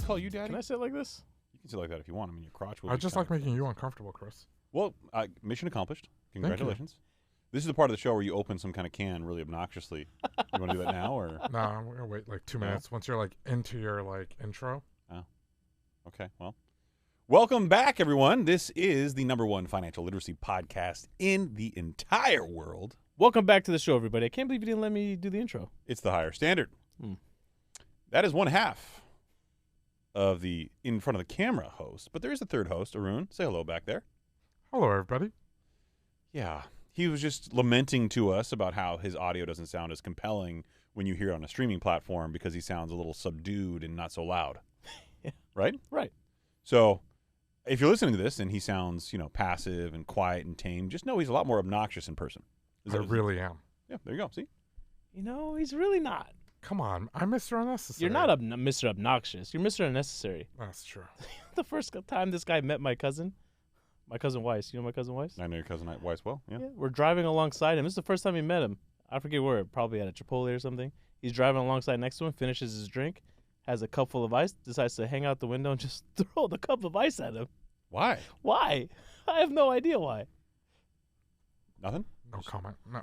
call you daddy? Can I sit like this? You can sit like that if you want. I mean, your crotch will I be just kind like of making you uncomfortable, Chris. Well, mission accomplished. Congratulations. This is the part of the show where you open some kind of can really obnoxiously. You want to do that now, or? No, I'm going to wait like 2 minutes once you're like into your like intro. Oh, okay. Well, welcome back, everyone. This is the #1 financial literacy podcast in the entire world. Welcome back to the show, everybody. I can't believe you didn't let me do the intro. It's the higher standard. That is one half of the in front of the camera host, but there is a third host, Haroon. Say hello back there. Hello, everybody. Yeah. He was just lamenting to us about how his audio doesn't sound as compelling when you hear it on a streaming platform because he sounds a little subdued and not so loud. Yeah. Right? Right. So if you're listening to this and he sounds, passive and quiet and tame, just know he's a lot more obnoxious in person. I really am. Yeah, there you go. See? He's really not. Come on. I'm Mr. Unnecessary. You're not Mr. Obnoxious. You're Mr. Unnecessary. That's true. The first time this guy met my cousin Weiss. You know my cousin Weiss? I know your cousin Weiss well. Yeah. We're driving alongside him. This is the first time he met him. I forget where. Probably at a Chipotle or something. He's driving alongside next to him, finishes his drink, has a cup full of ice, decides to hang out the window and just throw the cup of ice at him. Why? Why? I have no idea why. Nothing? No comment. No.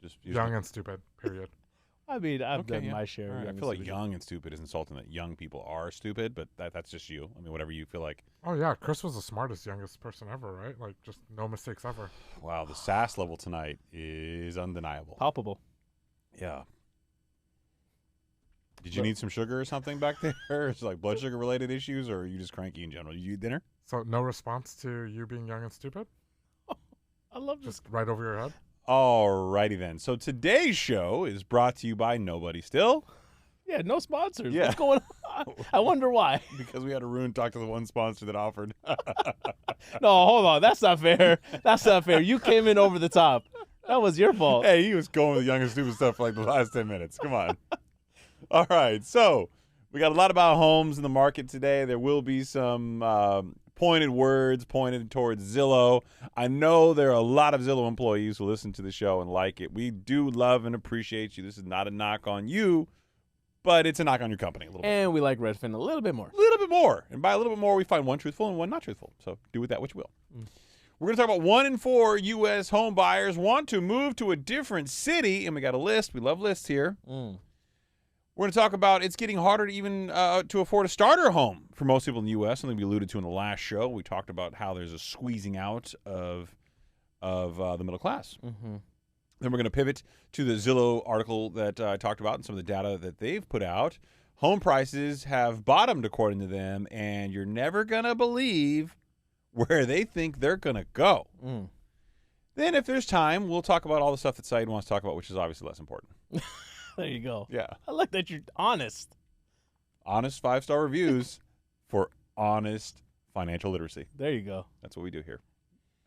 Just Young and stupid, period. I mean, I've Okay, done yeah. my share. All right. of I feel like stupid. young and stupid is insulting that young people are stupid, but that's just you. I mean, whatever you feel like. Oh, yeah. Chris was the smartest, youngest person ever, right? Like, just no mistakes ever. Wow, the sass level tonight is undeniable. Palpable. Yeah. Did you need some sugar or something back there? Is it like blood sugar related issues, or are you just cranky in general? Did you eat dinner? So, no response to you being young and stupid? I love this. Just right over your head? Alrighty then. So today's show is brought to you by Nobody Still. Yeah, no sponsors. Yeah. What's going on? I wonder why. Because we had Haroon talk to the one sponsor that offered. No, hold on. That's not fair. That's not fair. You came in over the top. That was your fault. Hey, he was going with the young and stupid stuff for like the last 10 minutes. Come on. All right. So we got a lot about homes in the market today. There will be some pointed words pointed towards Zillow. I know there are a lot of Zillow employees who listen to the show and like it. We do love and appreciate you. This is not a knock on you, but it's a knock on your company a little bit. And we like Redfin a little bit more. A little bit more. And by a little bit more, we find one truthful and one not truthful. So do with that what you will. We're going to talk about 1 in 4 U.S. home buyers want to move to a different city. And we got a list. We love lists here. We're going to talk about it's getting harder to even to afford a starter home for most people in the U.S. Something we alluded to in the last show. We talked about how there's a squeezing out of the middle class. Then we're going to pivot to the Zillow article that I talked about and some of the data that they've put out. Home prices have bottomed, according to them, and you're never going to believe where they think they're going to go. Then, if there's time, we'll talk about all the stuff that Saeed wants to talk about, which is obviously less important. There you go. Yeah. I like that you're honest. Honest 5-star reviews for honest financial literacy. There you go. That's what we do here.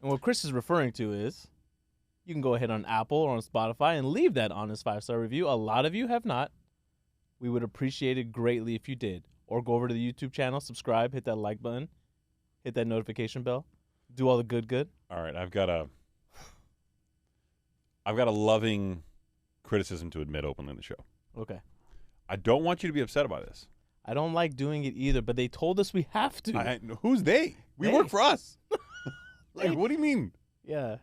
And what Chris is referring to is you can go ahead on Apple or on Spotify and leave that honest 5-star review. A lot of you have not. We would appreciate it greatly if you did. Or go over to the YouTube channel, subscribe, hit that like button, hit that notification bell, do all the good. All right, I've got a loving criticism to admit openly in the show. Okay. I don't want you to be upset about this. I don't like doing it either, but they told us we have to. Who's they? We They. work for us. Like, what do you mean? Yeah.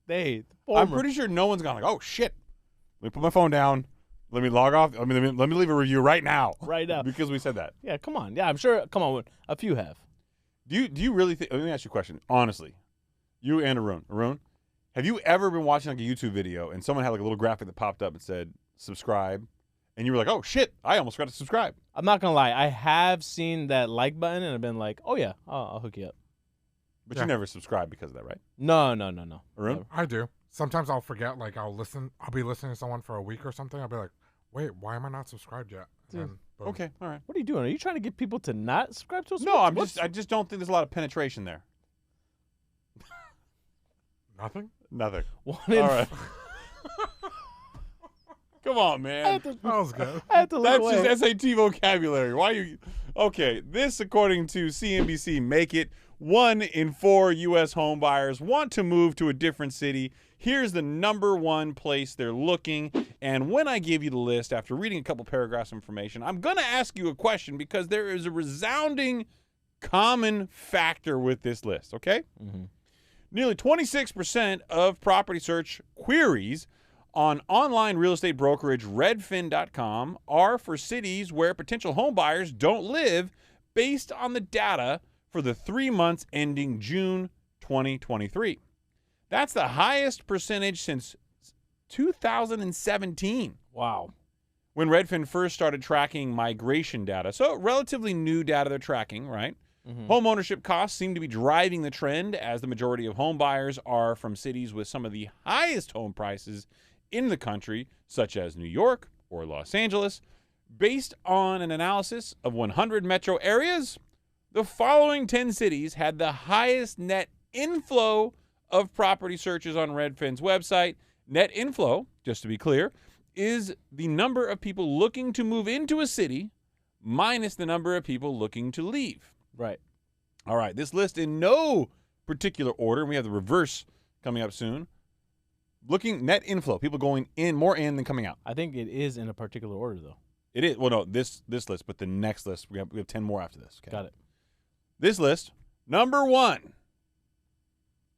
They. I'm pretty sure no one's gone like, oh shit. Let me put my phone down. Let me log off. Let me leave a review right now. Right now. Because we said that. Yeah, come on. Yeah, I'm sure. Come on. A few have. Do you really think? Let me ask you a question. Honestly, you and Haroon, have you ever been watching like a YouTube video and someone had like a little graphic that popped up and said subscribe, and you were like, oh shit, I almost forgot to subscribe. I'm not going to lie. I have seen that like button and I've been like, oh yeah, I'll hook you up. But you never subscribe because of that, right? No. Haroon? I do. Sometimes I'll forget, like I'll be listening to someone for a week or something. I'll be like, wait, why am I not subscribed yet? And then, boom. Okay, all right. What are you doing? Are you trying to get people to not subscribe to us? No, I just don't think there's a lot of penetration there. Nothing? Nothing. One in All right. Come on, man. That was good. I had to look That's away. just SAT vocabulary. Why you? Okay, this according to CNBC, make it 1 in 4 U.S. home buyers want to move to a different city. Here's the #1 place they're looking. And when I give you the list, after reading a couple paragraphs of information, I'm going to ask you a question because there is a resounding common factor with this list, okay? Mm-hmm. Nearly 26% of property search queries on online real estate brokerage Redfin.com are for cities where potential home buyers don't live based on the data for the 3 months ending June 2023. That's the highest percentage since 2017. Wow. When Redfin first started tracking migration data. So relatively new data they're tracking, right? Mm-hmm. Home ownership costs seem to be driving the trend as the majority of home buyers are from cities with some of the highest home prices in the country, such as New York or Los Angeles. Based on an analysis of 100 metro areas, the following 10 cities had the highest net inflow of property searches on Redfin's website. Net inflow, just to be clear, is the number of people looking to move into a city minus the number of people looking to leave. Right. All right, this list in no particular order, and we have the reverse coming up soon. Looking net inflow, people going in, more in than coming out. I think it is in a particular order, though. It is. Well, no, this list, but the next list, we have 10 more after this. Okay? Got it. This list, #1,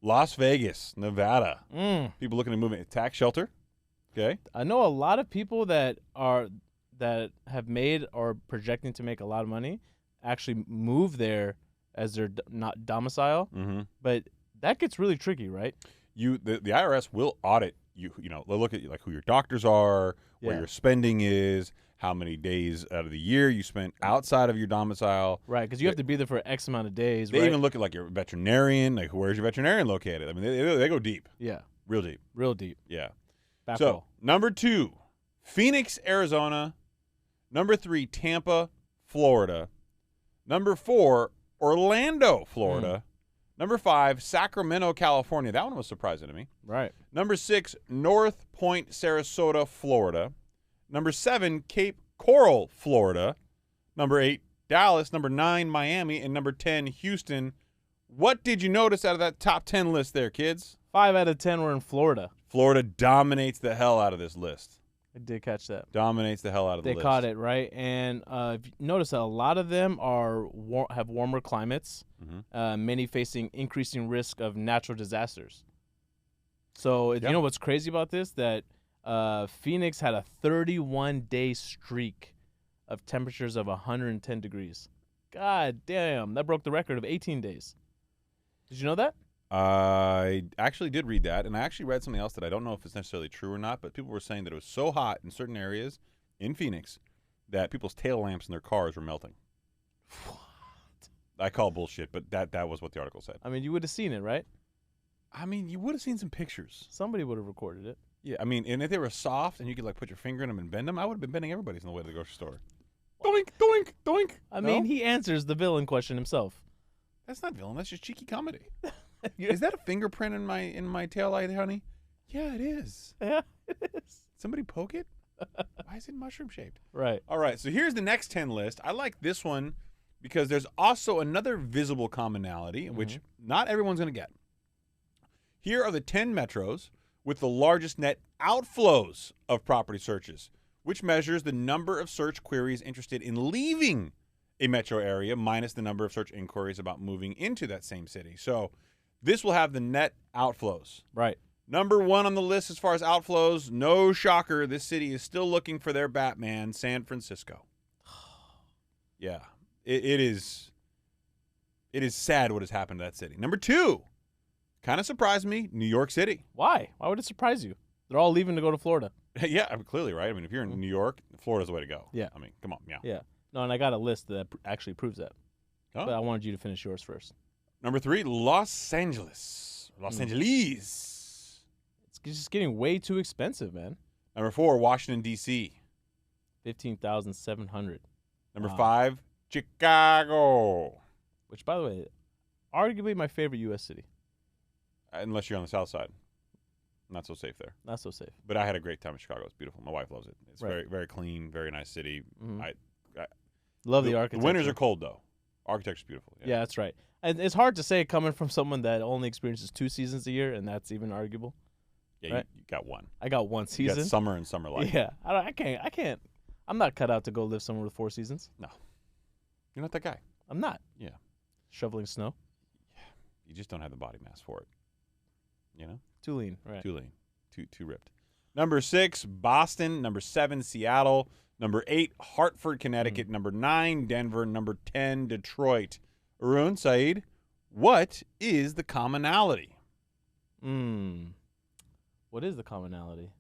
Las Vegas, Nevada. People looking to move in. Tax shelter. Okay. I know a lot of people that have made or projecting to make a lot of money actually move there as their not domicile. Mm-hmm. But that gets really tricky, right? The IRS will audit you. You know, they'll look at like who your doctors are, where your spending is, how many days out of the year you spent outside of your domicile. Right, because you have to be there for X amount of days. They right? even look at like your veterinarian, like where's your veterinarian located? I mean, they go deep. Yeah, Real deep. real deep. Yeah. Back So, #2, Phoenix, Arizona. #3, Tampa, Florida. #4, Orlando, Florida. #5, Sacramento, California. That one was surprising to me. Right. #6, North Point, Sarasota, Florida. #7, Cape Coral, Florida. #8, Dallas. #9, Miami. And #10, Houston. What did you notice out of that top 10 list there, kids? 5 out of 10 were in Florida. Florida dominates the hell out of this list. I did catch that. Dominates the hell out of the They list. caught it, right? And if you notice that a lot of them have warmer climates, many facing increasing risk of natural disasters. So you know what's crazy about this? That Phoenix had a 31-day streak of temperatures of 110 degrees. God damn, that broke the record of 18 days. Did you know that? I actually did read that, and I actually read something else that I don't know if it's necessarily true or not, but people were saying that it was so hot in certain areas in Phoenix that people's tail lamps in their cars were melting. What? I call bullshit, but that was what the article said. I mean, you would have seen it, right? I mean, you would have seen some pictures. Somebody would have recorded it. Yeah, I mean, and if they were soft and you could like put your finger in them and bend them, I would have been bending everybody's on the way to the grocery store. Doink, doink, doink. I mean, he answers the villain question himself. That's not villain. That's just cheeky comedy. Is that a fingerprint in my taillight, honey? Yeah, it is. Yeah, it is. Somebody poke it? Why is it mushroom shaped? Right. All right, so here's the next 10 list. I like this one because there's also another visible commonality, which not everyone's going to get. Here are the 10 metros with the largest net outflows of property searches, which measures the number of search queries interested in leaving a metro area minus the number of search inquiries about moving into that same city. So this will have the net outflows. Right. #1 on the list as far as outflows, no shocker, this city is still looking for their Batman, San Francisco. Yeah, it is sad what has happened to that city. #2, kind of surprised me, New York City. Why? Why would it surprise you? They're all leaving to go to Florida. Yeah, I mean, clearly, right? I mean, if you're in New York, Florida's the way to go. Yeah. I mean, come on, yeah. Yeah. No, and I got a list that actually proves that. Oh. But I wanted you to finish yours first. #3, Los Angeles. Los Angeles. It's just getting way too expensive, man. #4, Washington, D.C. 15,700. #5, Chicago. Which, by the way, arguably my favorite U.S. city. Unless you're on the south side. Not so safe there. Not so safe. But I had a great time in Chicago. It's beautiful. My wife loves it. It's Right. very, very clean, very nice city. Love the architecture. The winters are cold, though. Architecture's beautiful. Yeah, that's right. And it's hard to say coming from someone that only experiences 2 seasons a year, and that's even arguable. Yeah, right? you got one. I got one You season. got summer and summer light. Yeah, I can't. I'm not cut out to go live somewhere with 4 seasons. No. You're not that guy. I'm not. Yeah. Shoveling snow. You just don't have the body mass for it. You know? Too lean. Right. Too lean. Too ripped. Number 6, Boston. Number 7, Seattle. Number 8, Hartford, Connecticut. Number 9, Denver. Number 10, Detroit. Haroon, Saeed, what is the commonality? What is the commonality?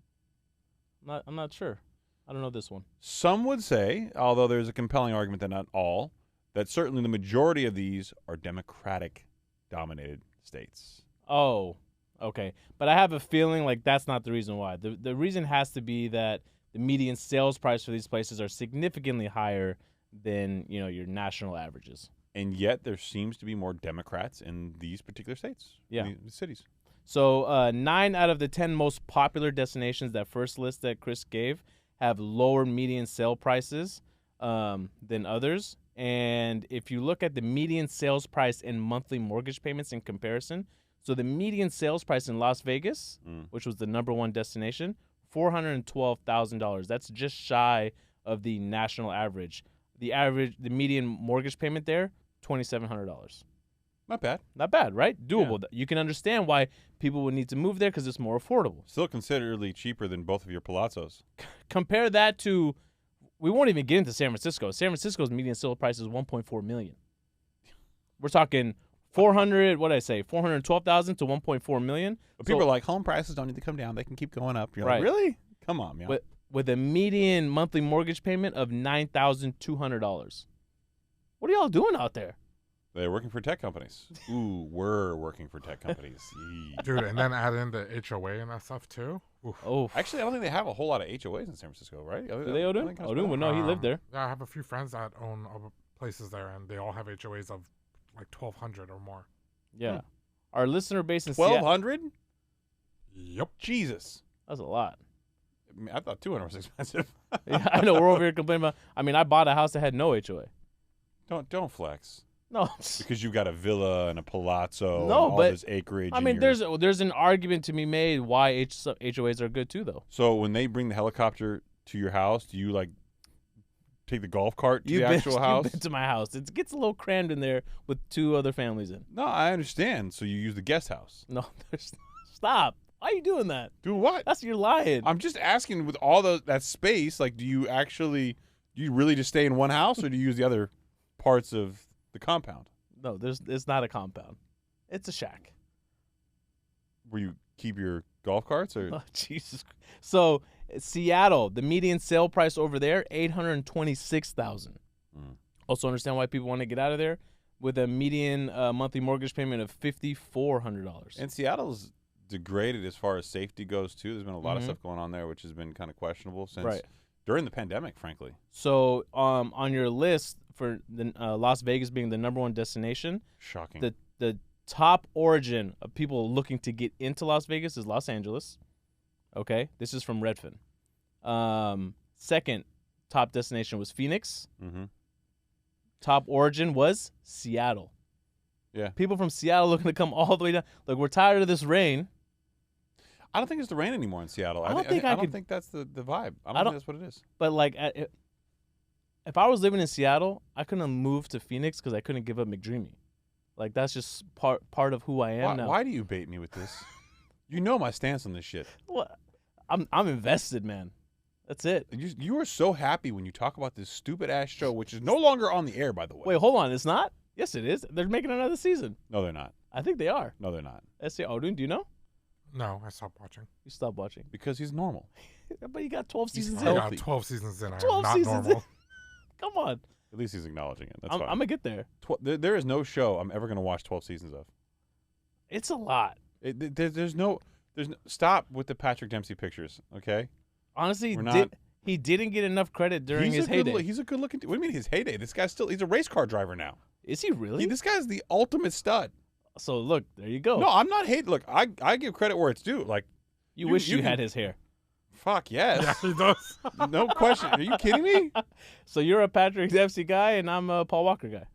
I'm not sure. I don't know this one. Some would say, although there's a compelling argument that not all, that certainly the majority of these are Democratic-dominated states. Oh, okay. But I have a feeling like that's not the reason why. The reason has to be that the median sales price for these places are significantly higher than, your national averages. And yet there seems to be more Democrats in these particular states, these cities. So 9 out of the 10 most popular destinations, that first list that Chris gave, have lower median sale prices than others. And if you look at the median sales price and monthly mortgage payments in comparison, so the median sales price in Las Vegas, which was the number 1 destination, $412,000. That's just shy of the national average. The median mortgage payment there, $2,700. Not bad. Not bad, right? Doable. Yeah. You can understand why people would need to move there because it's more affordable. Still considerably cheaper than both of your palazzos. Compare that to, we won't even get into San Francisco. San Francisco's median sale price is $1.4 million. We're talking 412,000 to 1.4 million. But people are like, home prices don't need to come down. They can keep going up. You're like, really? Come on, man. With a median monthly mortgage payment of $9,200. What are y'all doing out there? They're working for tech companies. Ooh, we're working for tech companies. Dude, and then add in the HOA and that stuff too. Oof. Oh, Actually, I don't think they have a whole lot of HOAs in San Francisco, right? do they, Odin? Odin would know. He lived there. Yeah, I have a few friends that own places there, and they all have HOAs of like 1,200 or more. Yeah. Our listener base in Seattle. 1,200? Yep. Jesus. That's a lot. I mean, I thought 200 was expensive. Yeah, I know. We're over here complaining about. I mean, I bought a house that had no HOA. Don't flex. No. Because you got a villa and a palazzo and No, all but this acreage. I mean, there's an argument to be made why HOAs are good too, though. So when they bring the helicopter to your house, do you like take the golf cart to the actual house? You've been to my house. It gets a little crammed in there with 2 other families in. No, I understand. So you use the guest house. No, stop. Why are you doing that? Do what? You're lying. I'm just asking, with all that space, like, do you really just stay in one house, or do you use the other parts of the compound? No, it's not a compound. It's a shack. Where you keep your golf carts, or Oh, Jesus. So Seattle, the median sale price over there, $826,000. Also understand why people want to get out of there, with a median monthly mortgage payment of $5,400. and Seattle's degraded as far as safety goes too. There's been a lot of stuff going on there, which has been kind of questionable since during the pandemic, frankly. So on your list for the Las Vegas being the number 1 destination, Shocking. the top origin of people looking to get into Las Vegas is Los Angeles. Okay, this is from Redfin. Second top destination was Phoenix. Top origin was Seattle. Yeah. People from Seattle looking to come all the way down. Look, we're tired of this rain. I don't think it's the rain anymore in Seattle. I don't think that's the vibe. I don't think that's what it is. But like, if I was living in Seattle, I couldn't have moved to Phoenix because I couldn't give up McDreamy. Like, that's just part of who I am now. Why do you bait me with this? You know my stance on this shit. What? I'm invested, man. That's it. You are so happy when you talk about this stupid ass show, which is no longer on the air, by the way. Wait, hold on. It's not? Yes, it is. They're making another season. No, they're not. I think they are. No, they're not. Odin, do you know? No, I stopped watching. You stopped watching. Because he's normal. But you got 12 seasons I in. got 12 seasons in. I 12 am not seasons normal. Come on. At least he's acknowledging it. That's I'm fine. going to get there. There is no show I'm ever going to watch 12 seasons of. It's a lot. There's no. Stop with the Patrick Dempsey pictures, okay? Honestly, We're not- he didn't get enough credit during his heyday. He's a good looking. What do you mean his heyday? This guy's he's a race car driver now. Is he really? This guy's the ultimate stud. So look, there you go. No, I'm not hating. Look, I give credit where it's due. Like, you wish you can- had his hair. fuck yes. Yeah, he does. No question. Are you kidding me? So you're a Patrick Dempsey guy, and I'm a Paul Walker guy.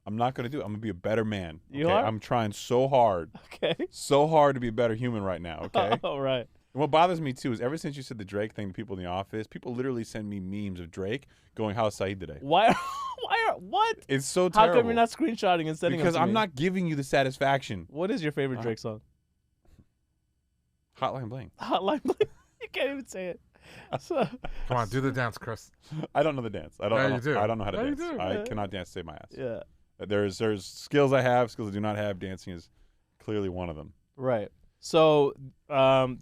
I'm not going to do it. I'm going to be a better man. You okay? are? I'm trying so hard. Okay. So hard to be a better human right now, okay? All right. And what bothers me, too, is ever since you said the Drake thing to people in the office, people literally send me memes of Drake going, how's Saeed today? Why what? It's so How terrible. come you're not screenshotting and sending Because them to I'm me? not giving you the satisfaction. What is your favorite Drake song? Hotline Bling. Hotline Bling. You can't even say it. So, Come on, do the dance, Chris. I don't know the dance. I Yeah, you don't do. know how to Yeah, you dance. do. I cannot dance to save my ass. yeah. There's skills I have, skills I do not have. Dancing is clearly one of them. Right. So, for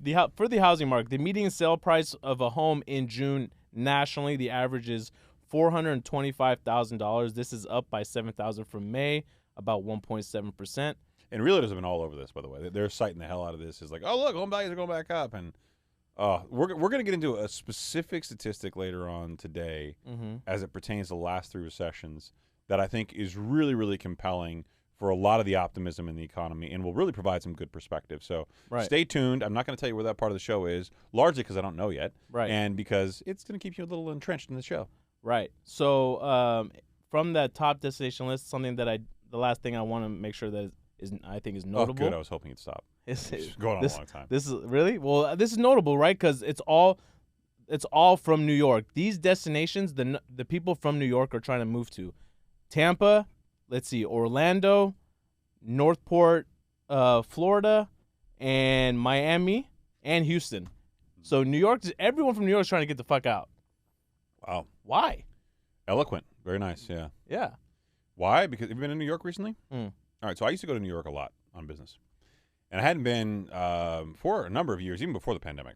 the housing market, the median sale price of a home in June nationally, the average is $425,000. This is up by $7,000 from May, about 1.7%. And realtors have been all over this, by the way. They're citing the hell out of this. It's like, oh, look, home values are going back up. And we're going to get into a specific statistic later on today as it pertains to the last 3 recessions that I think is really, really compelling for a lot of the optimism in the economy and will really provide some good perspective. So stay tuned. I'm not going to tell you where that part of the show is, largely because I don't know yet, and because it's going to keep you a little entrenched in the show. Right. So from that top destination list, something that the last thing I want to make sure that I think is notable. Oh, good. I was hoping it'd stop. It's going on a long time. This is really well. This is notable, right? Because it's all from New York. These destinations, the people from New York are trying to move to Tampa. Let's see, Orlando, Northport, Florida, and Miami, and Houston. So New York, everyone from New York is trying to get the fuck out. Wow. Why? Eloquent. Very nice. Yeah. Yeah. Why? Because have you been in New York recently? Mm. All right. So I used to go to New York a lot on business. And I hadn't been for a number of years, even before the pandemic.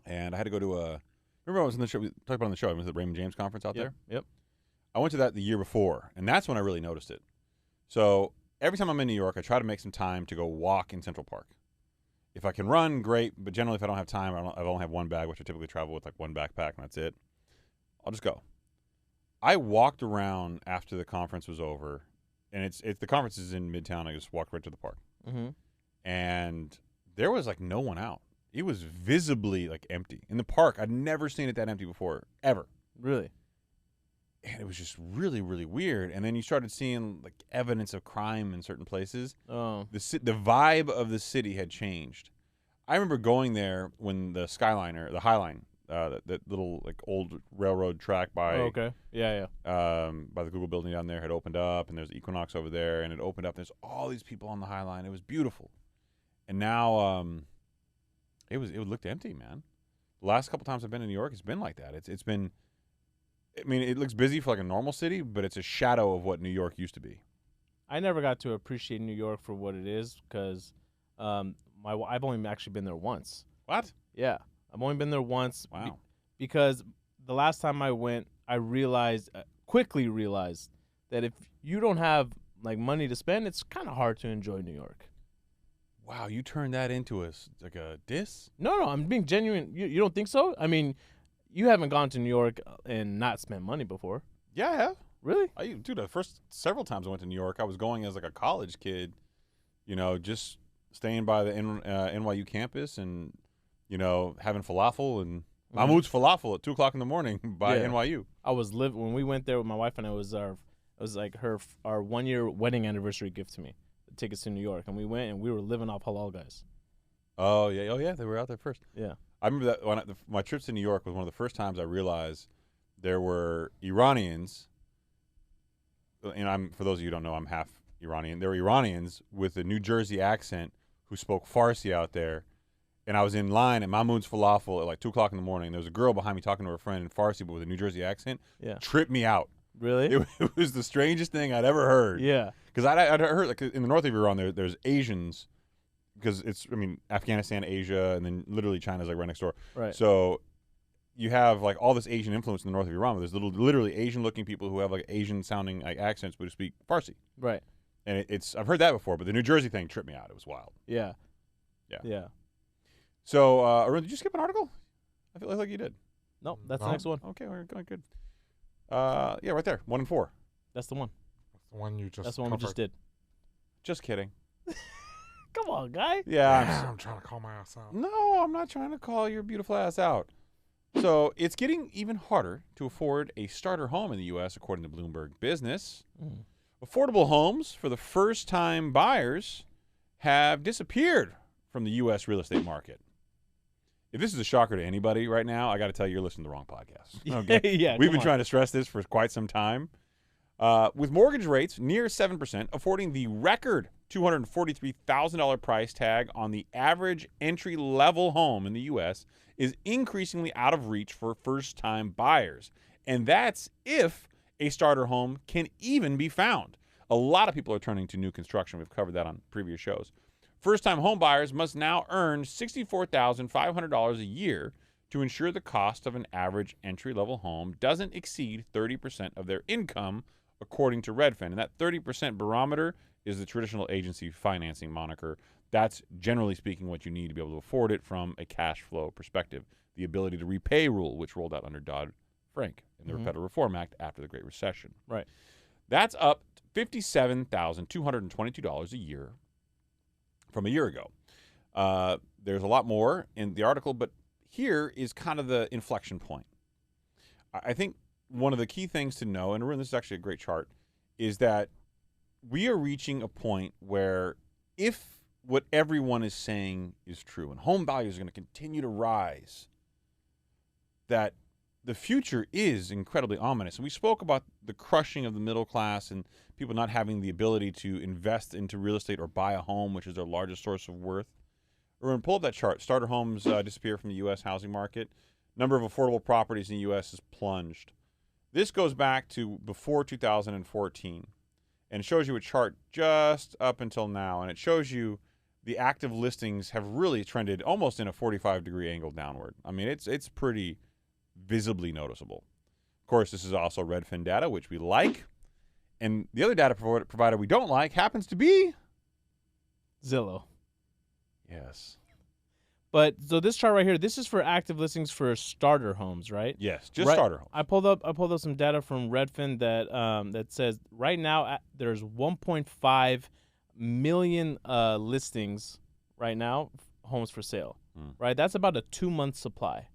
And I had to go to remember I was in the show, we talked about on the show, I went to the Raymond James conference out there? Yep. I went to that the year before, and that's when I really noticed it. So every time I'm in New York, I try to make some time to go walk in Central Park. If I can run, great, but generally if I don't have time, I only have one bag, which I typically travel with like one backpack, and that's it. I'll just go. I walked around after the conference was over, and it's the conference is in Midtown. I just walked right to the park. Mm-hmm. And there was like no one out. It was visibly like empty. In the park, I'd never seen it that empty before, ever. Really? And it was just really, really weird. And then you started seeing like evidence of crime in certain places. Oh. The vibe of the city had changed. I remember going there when the Skyliner, the High Line, that little like old railroad track by okay. Yeah. by the Google building down there had opened up, and there's Equinox over there, and it opened up. There's all these people on the High Line. It was beautiful. And now it looked empty, man. The last couple times I've been in New York, it's been like that. It's been, I mean, it looks busy for like a normal city, but it's a shadow of what New York used to be. I never got to appreciate New York for what it is because I've only actually been there once. What? Yeah, I've only been there once. Wow. Because the last time I went, I quickly realized that if you don't have like money to spend, it's kind of hard to enjoy New York. Wow, you turned that into like a diss? No, I'm being genuine. You don't think so? I mean, you haven't gone to New York and not spent money before. Yeah, I have. Really? Dude, the first several times I went to New York, I was going as like a college kid, just staying by the NYU campus and, having falafel and Mahmoud's falafel at 2 o'clock in the morning by NYU. I was when we went there with my wife and I, it was like our 1-year wedding anniversary gift to me. Tickets to New York, and we went and we were living off halal guys. Oh yeah, they were out there first. Yeah, I remember that my trips to New York was one of the first times I realized there were Iranians. And for those of you who don't know, I'm half Iranian. There were Iranians with a New Jersey accent who spoke Farsi out there, and I was in line at Mahmoud's Falafel at like 2 o'clock in the morning. There was a girl behind me talking to her friend in Farsi, but with a New Jersey accent. Yeah, tripped me out. Really? It was the strangest thing I'd ever heard. Yeah. Because I'd heard like in the north of Iran there's Asians, because Afghanistan, Asia, and then literally China's like right next door. Right. So you have like all this Asian influence in the north of Iran. But there's literally Asian looking people who have like Asian sounding like accents but who speak Farsi. Right. And I've heard that before, but the New Jersey thing tripped me out. It was wild. Yeah. Yeah. Yeah. So Haroon, did you skip an article? I feel like you did. No, that's the next one. Okay, we're going good. Yeah, right there. 1 and 4. That's the one. That's the one you just. That's the one we just did. Just kidding. Come on, guy. Yeah, I'm trying to call my ass out. No, I'm not trying to call your beautiful ass out. So it's getting even harder to afford a starter home in the U.S., according to Bloomberg Business. Affordable homes for the first-time buyers have disappeared from the U.S. real estate market. If this is a shocker to anybody right now, I got to tell you, you're listening to the wrong podcast. Okay? Yeah, We've been trying to stress this for quite some time. With mortgage rates near 7%, affording the record $243,000 price tag on the average entry-level home in the U.S. is increasingly out of reach for first-time buyers. And that's if a starter home can even be found. A lot of people are turning to new construction. We've covered that on previous shows. First-time home buyers must now earn $64,500 a year to ensure the cost of an average entry-level home doesn't exceed 30% of their income, according to Redfin. And that 30% barometer is the traditional agency financing moniker. That's, generally speaking, what you need to be able to afford it from a cash flow perspective. The ability to repay rule, which rolled out under Dodd-Frank in the Federal Reform Act after the Great Recession. Right. That's up $57,222 a year from a year ago. There's a lot more in the article, but here is kind of the inflection point. I think one of the key things to know, and this is actually a great chart, is that we are reaching a point where if what everyone is saying is true and home values are going to continue to rise, that the future is incredibly ominous. And we spoke about the crushing of the middle class and people not having the ability to invest into real estate or buy a home, which is their largest source of worth. We're going to pull up that chart. Starter homes disappear from the U.S. housing market. Number of affordable properties in the U.S. has plunged. This goes back to before 2014, and it shows you a chart just up until now, and it shows you the active listings have really trended almost in a 45-degree angle downward. I mean, it's pretty visibly noticeable. Of course, this is also Redfin data, which we like, and the other data provider we don't like happens to be Zillow. Yes. But so this chart right here, this is for active listings for starter homes, right? Yes, just starter homes. I pulled up some data from Redfin that that says right now there's 1.5 million listings right now, homes for sale. Right? That's about a 2-month supply.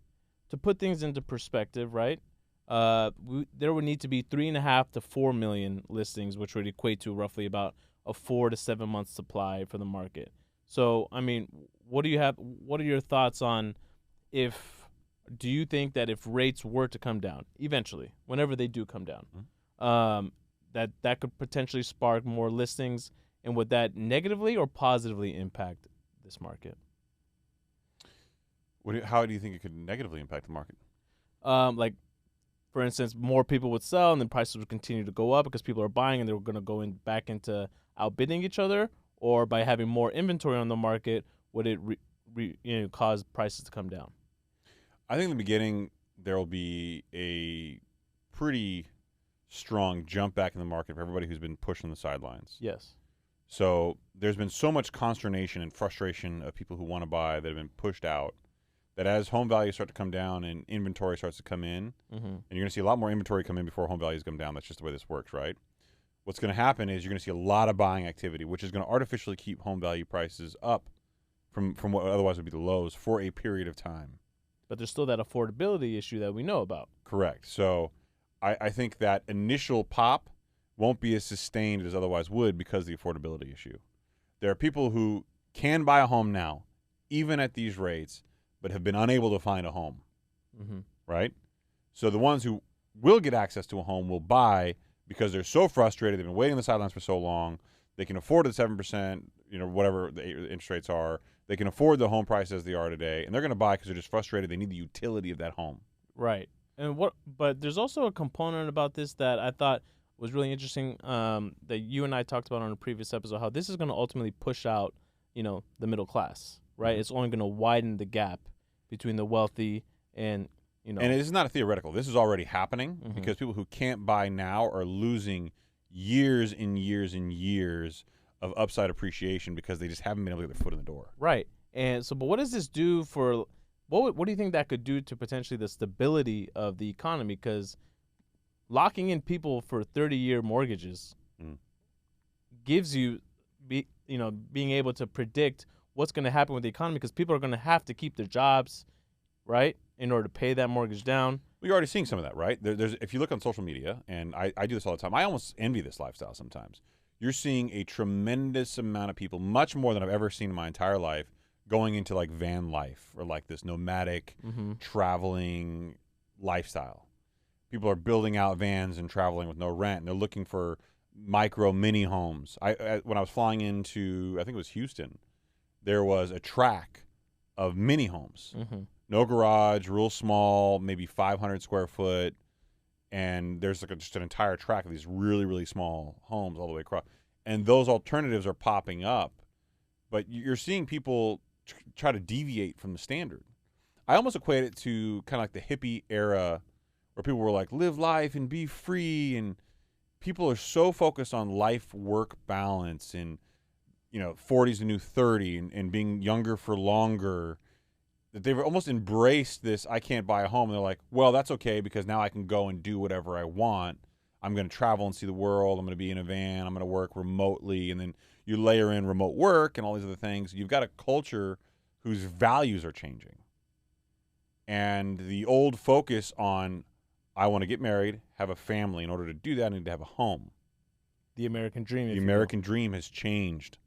To put things into perspective, right? There would need to be 3.5 to 4 million listings, which would equate to roughly about a 4 to 7 month supply for the market. So, I mean, what are your thoughts on do you think that if rates were to come down eventually, whenever they do come down, that could potentially spark more listings, and would that negatively or positively impact this market? How do you think it could negatively impact the market? Like, for instance, more people would sell and then prices would continue to go up because people are buying and they're going to go back into outbidding each other, or by having more inventory on the market, would it cause prices to come down? I think in the beginning there will be a pretty strong jump back in the market for everybody who's been pushed on the sidelines. Yes. So there's been so much consternation and frustration of people who want to buy that have been pushed out, that as home values start to come down and inventory starts to come in, and you're going to see a lot more inventory come in before home values come down. That's just the way this works, right? What's going to happen is you're going to see a lot of buying activity, which is going to artificially keep home value prices up from what otherwise would be the lows for a period of time. But there's still that affordability issue that we know about. Correct. So I think that initial pop won't be as sustained as otherwise would because of the affordability issue. There are people who can buy a home now, even at these rates, but have been unable to find a home, right? So the ones who will get access to a home will buy because they're so frustrated. They've been waiting on the sidelines for so long. They can afford the 7%, whatever the interest rates are. They can afford the home price as they are today, and they're going to buy because they're just frustrated. They need the utility of that home. Right. But there's also a component about this that I thought was really interesting, that you and I talked about on a previous episode, how this is going to ultimately push out, the middle class, right? It's only going to widen the gap between the wealthy and, And this is not a theoretical. This is already happening because people who can't buy now are losing years and years and years of upside appreciation because they just haven't been able to get their foot in the door. Right. And so, but what does this do for, what do you think that could do to potentially the stability of the economy? Because locking in people for 30-year mortgages gives you, being able to predict what's going to happen with the economy, because people are going to have to keep their jobs, right, in order to pay that mortgage down. You're already seeing some of that, right? There's if you look on social media, and I do this all the time. I almost envy this lifestyle sometimes. You're seeing a tremendous amount of people, much more than I've ever seen in my entire life, going into like van life or like this nomadic traveling lifestyle. People are building out vans and traveling with no rent, and they're looking for micro mini homes. When I was flying into, I think it was Houston, there was a track of mini homes. No garage, real small, maybe 500 square foot, and there's like just an entire track of these really, really small homes all the way across. And those alternatives are popping up, but you're seeing people try to deviate from the standard. I almost equate it to kind of like the hippie era where people were like, live life and be free, and people are so focused on life-work balance and, 40's the new 30 and being younger for longer, that they've almost embraced this, I can't buy a home. And they're like, well, that's okay because now I can go and do whatever I want. I'm going to travel and see the world. I'm going to be in a van. I'm going to work remotely. And then you layer in remote work and all these other things. You've got a culture whose values are changing. And the old focus on, I want to get married, have a family. In order to do that, I need to have a home. The American dream. The American dream has changed.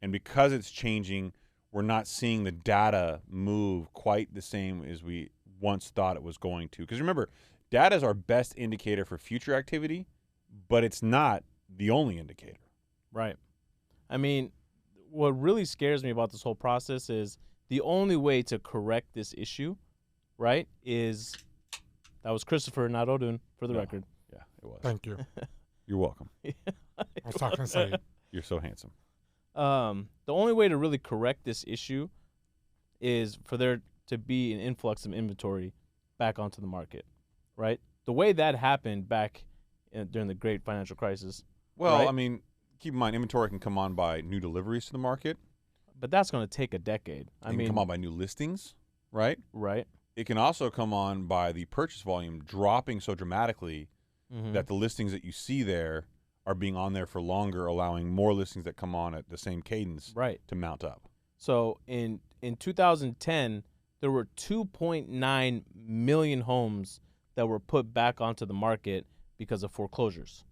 And because it's changing, we're not seeing the data move quite the same as we once thought it was going to. Because remember, data is our best indicator for future activity, but it's not the only indicator. Right. I mean, what really scares me about this whole process is the only way to correct this issue, right, is that was Christopher, not Odun, for the record. Yeah, it was. Thank you. You're welcome. I was talking to say. You're so handsome. The only way to really correct this issue is for there to be an influx of inventory back onto the market, right? The way that happened back during the great financial crisis. Well, right? I mean, keep in mind, inventory can come on by new deliveries to the market. But that's going to take a decade. It can come on by new listings, right? Right. It can also come on by the purchase volume dropping so dramatically that the listings that you see there are being on there for longer, allowing more listings that come on at the same cadence to mount up. So in 2010, there were 2.9 million homes that were put back onto the market because of foreclosures,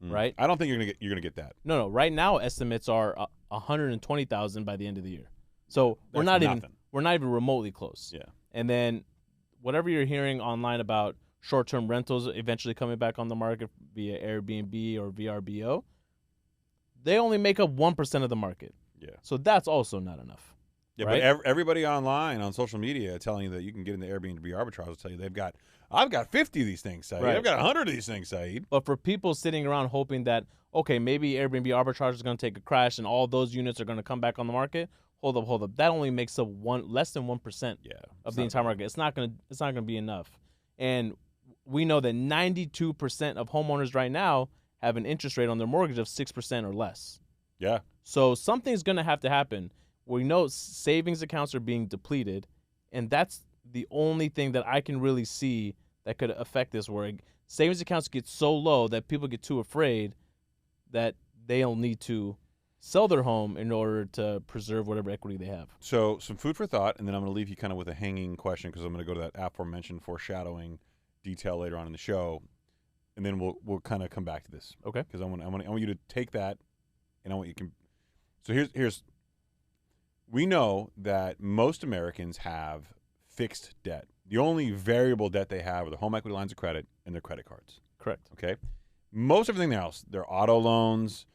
right? I don't think you're gonna get that. No. Right now, estimates are 120,000 by the end of the year. So we're not even remotely close. Yeah. And then whatever you're hearing online about short-term rentals eventually coming back on the market via Airbnb or VRBO, they only make up 1% of the market. Yeah. So that's also not enough. Yeah, right? but everybody online on social media telling you that you can get in the Airbnb arbitrage will tell you I've got 50 of these things, Saeed. Right. I've got 100 of these things, Saeed. But for people sitting around hoping that, okay, maybe Airbnb arbitrage is going to take a crash and all those units are going to come back on the market, hold up. That only makes up less than 1% of the entire market. It's not going to be enough. And we know that 92% of homeowners right now have an interest rate on their mortgage of 6% or less. Yeah. So something's going to have to happen. We know savings accounts are being depleted, and that's the only thing that I can really see that could affect this, where savings accounts get so low that people get too afraid that they'll need to sell their home in order to preserve whatever equity they have. So some food for thought, and then I'm going to leave you kind of with a hanging question because I'm going to go to that aforementioned foreshadowing detail later on in the show, and then we'll kind of come back to this. Okay. Because I want you to take that, and I want you can. So here's. We know that most Americans have fixed debt. The only variable debt they have are their home equity lines of credit and their credit cards. Correct. Okay. Most everything else, their auto loans,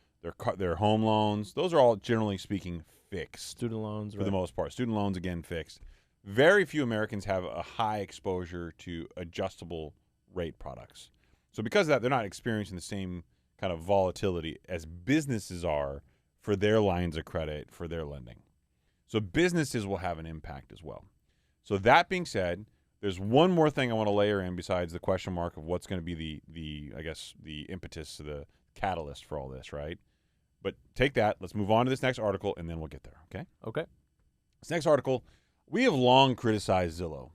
their home loans, those are all generally speaking fixed. Student loans, for the most part. Student loans, again, fixed. Very few Americans have a high exposure to adjustable rate products. So because of that, they're not experiencing the same kind of volatility as businesses are for their lines of credit, for their lending. So businesses will have an impact as well. So that being said, there's one more thing I want to layer in besides the question mark of what's going to be the impetus, the catalyst for all this, right? But take that. Let's move on to this next article, and then we'll get there, okay? Okay. This next article, we have long criticized Zillow.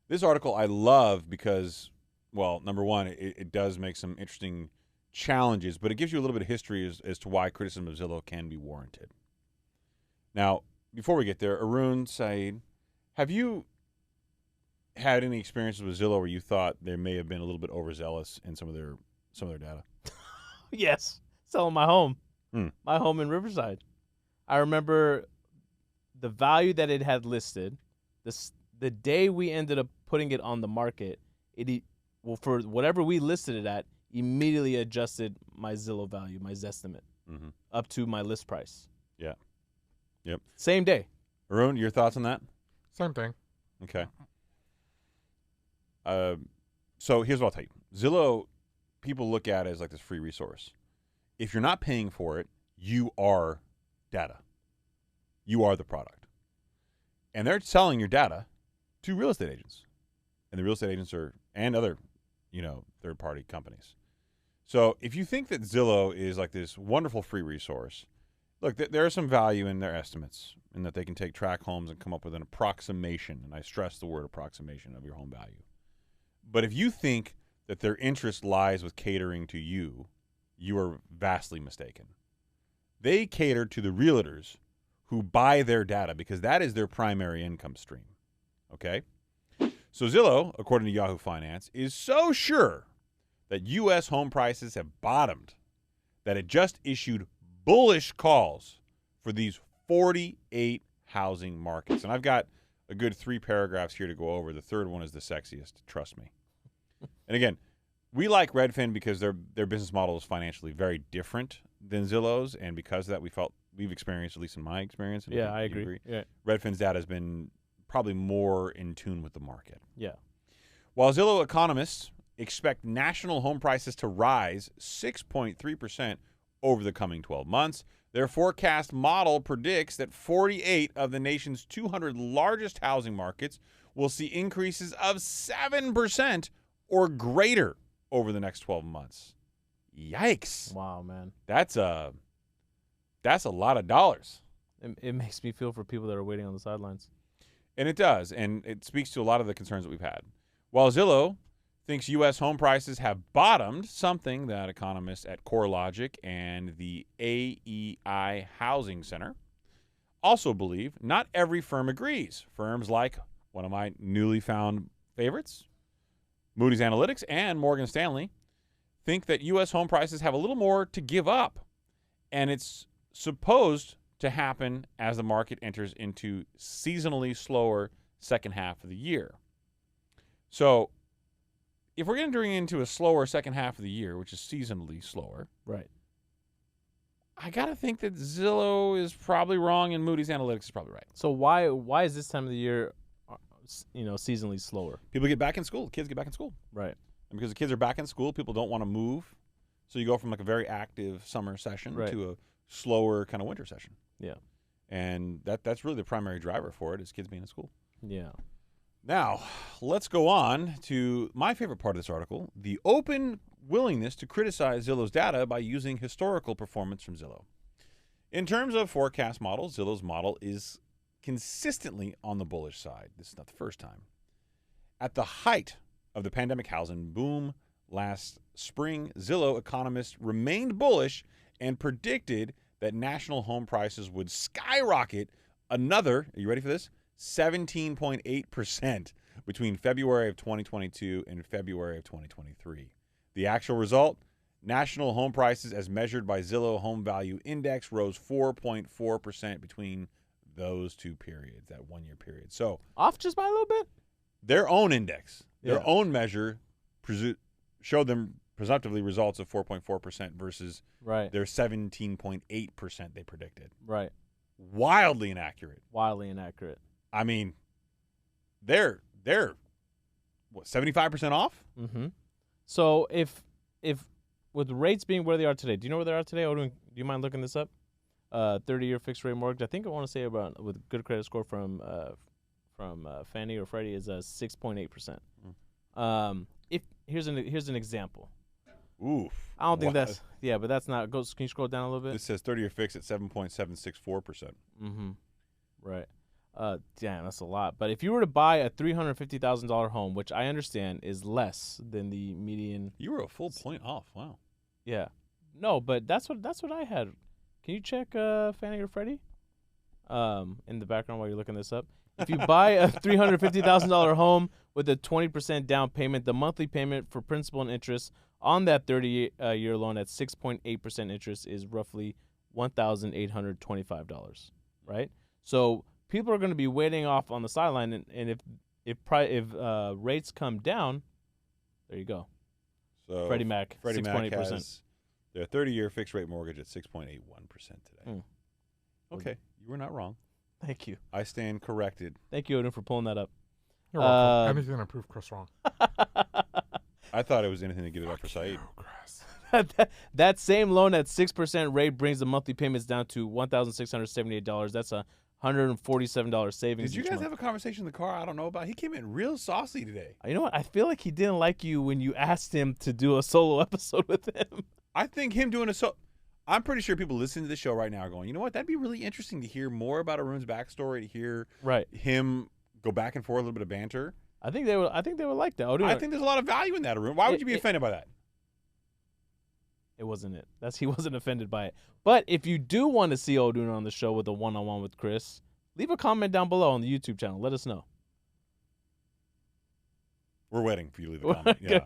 This article I love because, well, number one, it does make some interesting challenges, but it gives you a little bit of history as to why criticism of Zillow can be warranted. Now, before we get there, Haroon, Saeed, have you had any experiences with Zillow where you thought they may have been a little bit overzealous in some of their data? Yes, selling my home, Hmm. my home in Riverside. I remember the value that it had listed. The day we ended up putting it on the market, for whatever we listed it at, immediately adjusted my Zillow value, my Zestimate, Mm-hmm. up to my list price. Yeah. Yep. Same day. Haroon, your thoughts on that? Same thing. Okay. So here's what I'll tell you. Zillow, people look at it as like this free resource. If you're not paying for it, you are data. You are the product. And they're selling your data to real estate agents. And the real estate agents and other, third-party companies. So if you think that Zillow is like this wonderful free resource, look, there is some value in their estimates in that they can take track homes and come up with an approximation, and I stress the word approximation, of your home value. But if you think that their interest lies with catering to you, you are vastly mistaken. They cater to the realtors who buy their data because that is their primary income stream. Okay? So Zillow, according to Yahoo Finance, is so sure that U.S. home prices have bottomed that it just issued bullish calls for these 48 housing markets. And I've got a good 3 paragraphs here to go over. The third one is the sexiest, trust me. And again, we like Redfin because their business model is financially very different than Zillow's, and because of that, we've experienced, at least in my experience. And Yeah, I agree. Yeah. Redfin's data has been probably more in tune with the market. Yeah. While Zillow economists expect national home prices to rise 6.3% over the coming 12 months, their forecast model predicts that 48 of the nation's 200 largest housing markets will see increases of 7% or greater over the next 12 months. Yikes. Wow, man. That's a lot of dollars. It makes me feel for people that are waiting on the sidelines. And it does, and it speaks to a lot of the concerns that we've had. While Zillow thinks U.S. home prices have bottomed, something that economists at CoreLogic and the AEI Housing Center also believe, not every firm agrees. Firms like one of my newly found favorites, Moody's Analytics and Morgan Stanley, think that U.S. home prices have a little more to give up, and it's supposed to happen as the market enters into seasonally slower second half of the year. So if we're entering into a slower second half of the year, which is seasonally slower, Right. I got to think that Zillow is probably wrong and Moody's Analytics is probably right. So why is this time of the year, seasonally slower? People get back in school. Kids get back in school. Right. And because the kids are back in school, people don't want to move. So you go from like a very active summer session to a slower kind of winter session. Yeah. And that's really the primary driver for it, is kids being in school. Yeah. Now, let's go on to my favorite part of this article, the open willingness to criticize Zillow's data by using historical performance from Zillow. In terms of forecast models, Zillow's model is consistently on the bullish side. This is not the first time. At the height of the pandemic housing boom last spring, Zillow economists remained bullish and predicted that national home prices would skyrocket another, are you ready for this? 17.8% between February of 2022 and February of 2023. The actual result, national home prices as measured by Zillow Home Value Index rose 4.4% between those two periods, that 1 year period. So off just by a little bit? Their own index, their own measure showed them presumptively results of 4.4% versus their 17.8% they predicted. Right. Wildly inaccurate. Wildly inaccurate. I mean, they're what, 75% off? Mm-hmm. So if with rates being where they are today, do you know where they are today? Or do you mind looking this up? 30-year fixed rate mortgage. I think I want to say about with good credit score from Fannie or Freddie is 6.8%. If here's an example. Oof. I don't think that's but that's not. Can you scroll down a little bit? It says 30-year fixed at 7.764%. Mm-hmm. Right. Damn, that's a lot. But if you were to buy a $350,000 home, which I understand is less than the median, you were a full point off. Wow. Yeah. No, but that's what I had. Can you check Fannie or Freddie? In the background while you're looking this up. If you buy a $350,000 home with a 20% down payment, the monthly payment for principal and interest on that 30-year loan at 6.8% interest is roughly $1,825, right? So people are going to be waiting off on the sideline, and if rates come down, there you go. So Freddie Mac, Freddie Mac 6.8%. has their 30-year fixed rate mortgage at 6.81% today. Okay, you were not wrong. Thank you. I stand corrected. Thank you, Odin, for pulling that up. You're welcome. Anything to prove Chris wrong. I thought it was anything to get it up for Saeed. That same loan at 6% rate brings the monthly payments down to $1,678. That's a $147 savings. Did you guys have a conversation in the car I don't know about? He came in real saucy today. You know what? I feel like he didn't like you when you asked him to do a solo episode with him. I think him doing I'm pretty sure people listening to the show right now are going, you know what? That'd be really interesting to hear more about Haroon's backstory, to hear him go back and forth, a little bit of banter. I think they would like that. I think there's a lot of value in that, Haroon. Why would you be offended by that? It wasn't it. He wasn't offended by it. But if you do want to see Odun on the show with a one-on-one with Chris, leave a comment down below on the YouTube channel. Let us know. We're waiting for you to leave a comment. Yeah.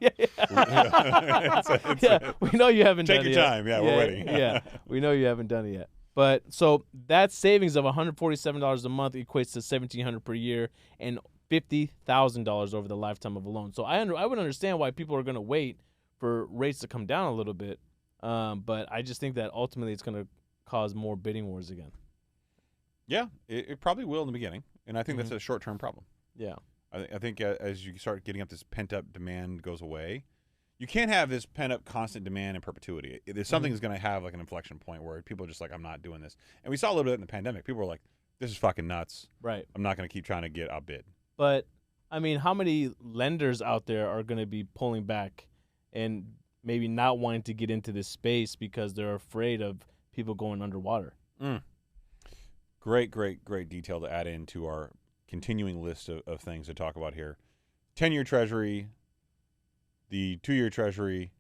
We know you haven't done it yet. Take your time. Yeah, we're waiting. Yeah, we know you haven't done it yet. But so that savings of $147 a month equates to $1,700 per year and $50,000 over the lifetime of a loan. So I would understand why people are going to wait for rates to come down a little bit. But I just think that ultimately it's going to cause more bidding wars again. Yeah, it probably will in the beginning, and I think that's a short-term problem. Yeah. I think as you start getting up, this pent-up demand goes away. You can't have this pent-up constant demand in perpetuity. There's something that's going to have like an inflection point where people are just like, I'm not doing this. And we saw a little bit in the pandemic. People were like, this is fucking nuts. Right. I'm not going to keep trying to get outbid. But, I mean, how many lenders out there are going to be pulling back and maybe not wanting to get into this space because they're afraid of people going underwater? Great detail to add into our continuing list of things to talk about here. 10-year Treasury, the 2-year Treasury,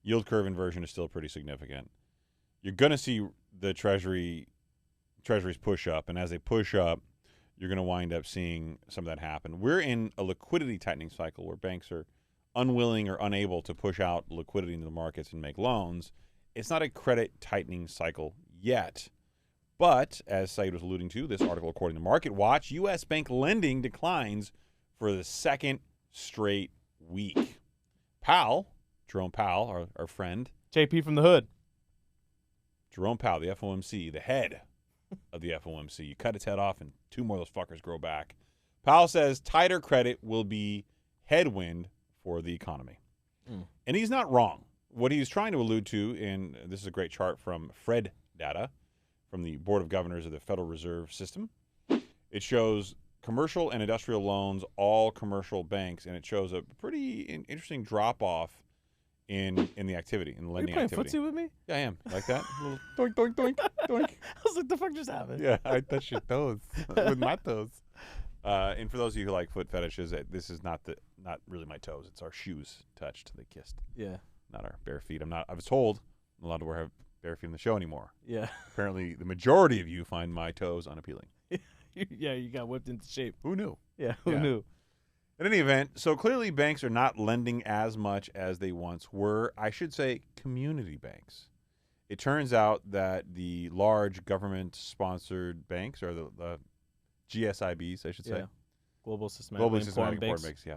yield curve inversion is still pretty significant. You're going to see the Treasuries push up, and as they push up, you're going to wind up seeing some of that happen. We're in a liquidity tightening cycle where banks are unwilling or unable to push out liquidity into the markets and make loans. It's not a credit tightening cycle yet. But, as Saeed was alluding to, this article, according to Market Watch, U.S. bank lending declines for the second straight week. Jerome Powell, our friend. JP from the hood. Jerome Powell, the FOMC, the head of the FOMC. You cut its head off and 2 more of those fuckers grow back. Powell says tighter credit will be headwind for the economy. And he's not wrong. What he's trying to allude to, and this is a great chart from Fred data, from the Board of Governors of the Federal Reserve System. It shows commercial and industrial loans, all commercial banks, and it shows a pretty interesting drop-off in the activity, in the lending activity. Are you playing footsie with me? Yeah, I am. Like that? A little doink, doink, doink, doink. I was like, the fuck just happened? Yeah, I touched your toes with my toes. And for those of you who like foot fetishes, this is not really my toes. It's our shoes touched. They kissed. Yeah. Not our bare feet. I was told I'm allowed to wear bare feet in the show anymore. Yeah. Apparently, the majority of you find my toes unappealing. Yeah, you got whipped into shape. Who knew? Yeah, who knew? In any event, so clearly banks are not lending as much as they once were. I should say community banks. It turns out that the large government-sponsored banks, or the GSIBs, I should say. Yeah. Global Systematic Important Banks. Yeah.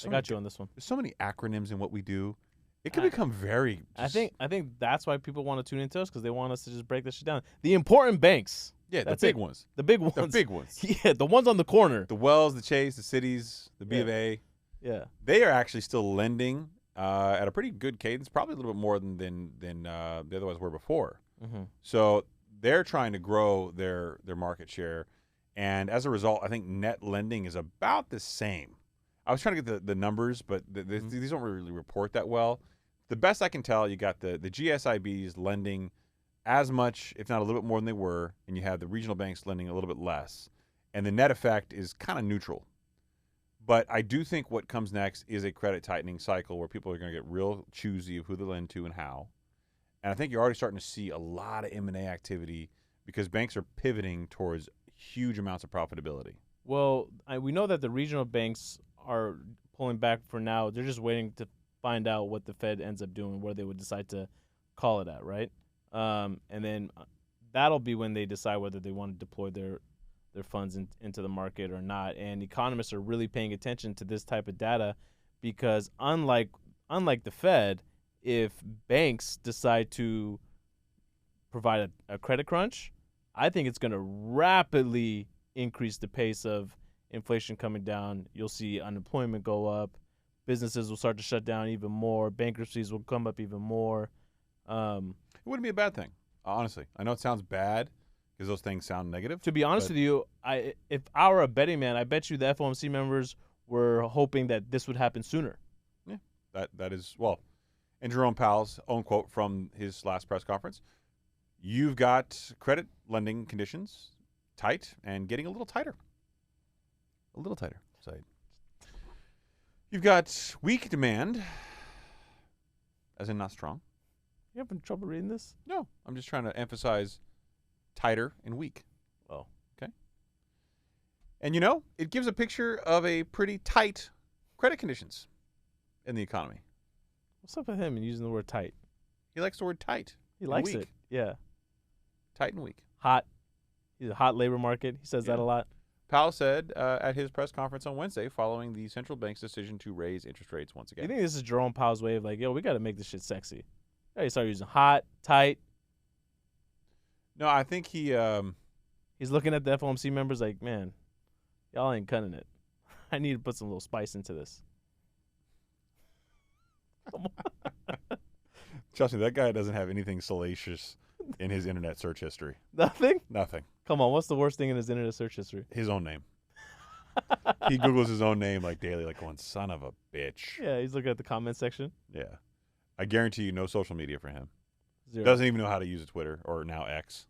I got you on this one. There's so many acronyms in what we do. It can become very... I think that's why people want to tune into us, because they want us to just break this shit down. The important banks. Yeah, the big ones. The big ones. The big ones. Yeah, the ones on the corner. The Wells, the Chase, the Cities, the B of A. Yeah. They are actually still lending at a pretty good cadence, probably a little bit more than the other ones were before. Mm-hmm. So they're trying to grow their market share. And as a result, I think net lending is about the same. I was trying to get the numbers, but these don't really report that well. The best I can tell, you got the GSIBs lending as much, if not a little bit more than they were, and you have the regional banks lending a little bit less. And the net effect is kind of neutral. But I do think what comes next is a credit tightening cycle where people are going to get real choosy of who they lend to and how. And I think you're already starting to see a lot of M&A activity because banks are pivoting towards huge amounts of profitability. Well, we know that the regional banks are pulling back for now. They're just waiting to find out what the Fed ends up doing, where they would decide to call it at, right? And then that'll be when they decide whether they want to deploy their funds into the market or not. And economists are really paying attention to this type of data because unlike the Fed, if banks decide to provide a credit crunch, I think it's going to rapidly increase the pace of inflation coming down. You'll see unemployment go up. Businesses will start to shut down even more. Bankruptcies will come up even more. It wouldn't be a bad thing, honestly. I know it sounds bad because those things sound negative. To be honest with you, if I were a betting man, I bet you the FOMC members were hoping that this would happen sooner. Yeah, that is, well, in Jerome Powell's own quote from his last press conference, you've got credit lending conditions tight and getting a little tighter. A little tighter, Said. You've got weak demand, as in not strong. You having trouble reading this? No, I'm just trying to emphasize tighter and weak. Oh. Okay. And, you know, it gives a picture of a pretty tight credit conditions in the economy. What's up with him and using the word tight? He likes the word tight. He likes weak. it. Yeah. Tight and weak. Hot. He's a hot labor market. He says that a lot. Powell said at his press conference on Wednesday following the central bank's decision to raise interest rates once again. You think this is Jerome Powell's way of like, yo, we got to make this shit sexy? Yeah, he started using hot, tight. No, I think he's looking at the FOMC members like, man, y'all ain't cutting it. I need to put some little spice into this. Come on. Trust me, that guy doesn't have anything salacious in his internet search history. Nothing? Nothing. Come on, what's the worst thing in his internet search history? His own name. He Googles his own name like daily, like going, son of a bitch. Yeah, he's looking at the comment section. Yeah. I guarantee you no social media for him. 0. Doesn't even know how to use a Twitter or now X.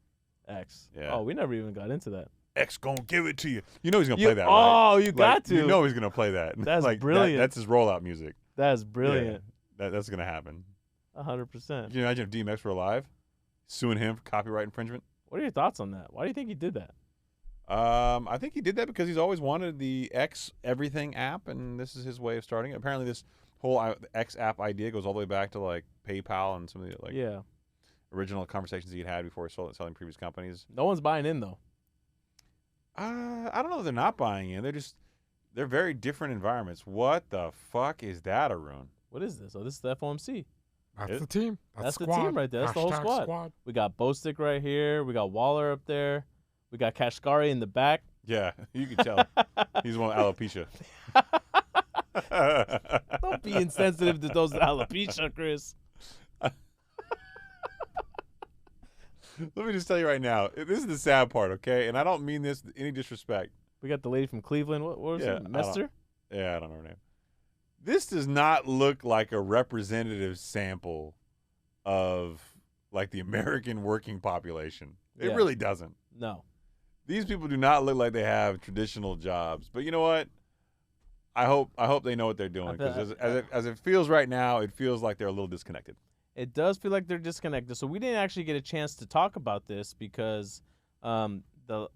X. Yeah. Oh, we never even got into that. X gonna give it to you. You know he's gonna play that, right? Oh, you got to. You know he's gonna play that. That's like, brilliant. That's his rollout music. That's brilliant. Yeah, that's gonna happen. 100%. Can you imagine if DMX were alive, suing him for copyright infringement? What are your thoughts on that? Why do you think he did that? I think he did that because he's always wanted the X Everything app, and this is his way of starting it. Apparently, this whole X app idea goes all the way back to like PayPal and some of the original conversations he had before selling previous companies. No one's buying in though. I don't know if they're not buying in. They're very different environments. What the fuck is that, Haroon? What is this? Oh, this is the FOMC. That's the team. That's the squad. team right there. That's the whole squad. We got Bostick right here. We got Waller up there. We got Kashkari in the back. Yeah, you can tell. He's one with alopecia. Don't be insensitive to those with alopecia, Chris. Let me just tell you right now, this is the sad part, okay? And I don't mean this with any disrespect. We got the lady from Cleveland. What was it? Mester? I don't know her name. This does not look like a representative sample of like the American working population. It really doesn't. No. These people do not look like they have traditional jobs. But you know what? I hope they know what they're doing because as it feels right now, it feels like they're a little disconnected. It does feel like they're disconnected. So we didn't actually get a chance to talk about this because the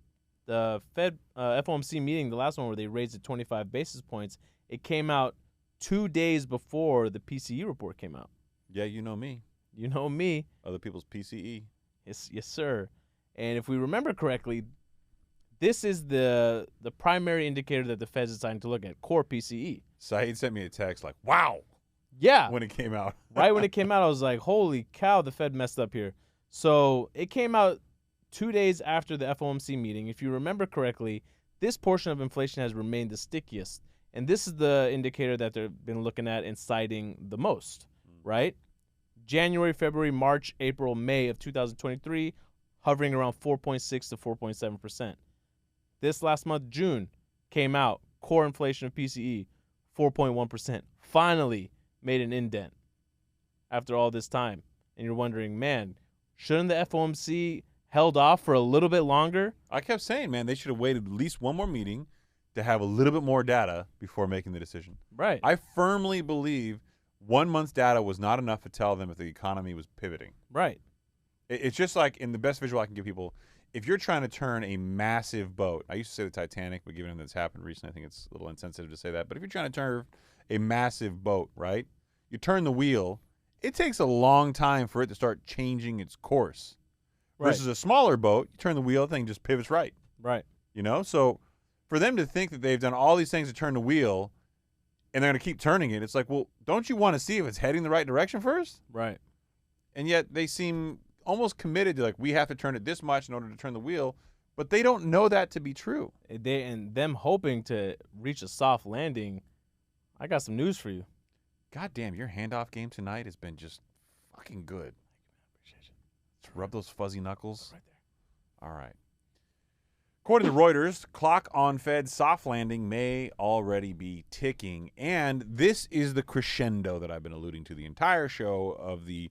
Fed FOMC meeting, the last one where they raised it 25 basis points, it came out 2 days before the PCE report came out. Yeah, you know me. You know me. Other people's PCE. Yes, sir. And if we remember correctly, this is the primary indicator that the Fed's deciding to look at, core PCE. Saeed sent me a text like, wow. Yeah. When it came out. Right when it came out, I was like, holy cow, the Fed messed up here. So it came out 2 days after the FOMC meeting. If you remember correctly, this portion of inflation has remained the stickiest. And this is the indicator that they've been looking at and citing the most, right? January, February, March, April, May of 2023, hovering around 4.6 to 4.7%. This last month, June, came out, core inflation of PCE, 4.1%. Finally made an indent after all this time. And you're wondering, man, shouldn't the FOMC held off for a little bit longer? I kept saying, man, they should have waited at least one more meeting to have a little bit more data before making the decision. Right. I firmly believe 1 month's data was not enough to tell them if the economy was pivoting. Right. It's just like, in the best visual I can give people, if you're trying to turn a massive boat, I used to say the Titanic, but given that's happened recently, I think it's a little insensitive to say that. But if you're trying to turn a massive boat, right? You turn the wheel. It takes a long time for it to start changing its course. Versus a smaller boat, you turn the wheel, the thing just pivots right. Right. You know? So for them to think that they've done all these things to turn the wheel and they're going to keep turning it, it's like, well, don't you want to see if it's heading the right direction first? Right. And yet they seem almost committed to, like, we have to turn it this much in order to turn the wheel, but they don't know that to be true. And them hoping to reach a soft landing, I got some news for you. God damn, your handoff game tonight has been just fucking good. Let's rub those fuzzy knuckles. Right there. All right. According to Reuters, clock on Fed's soft landing may already be ticking, and this is the crescendo that I've been alluding to the entire show of the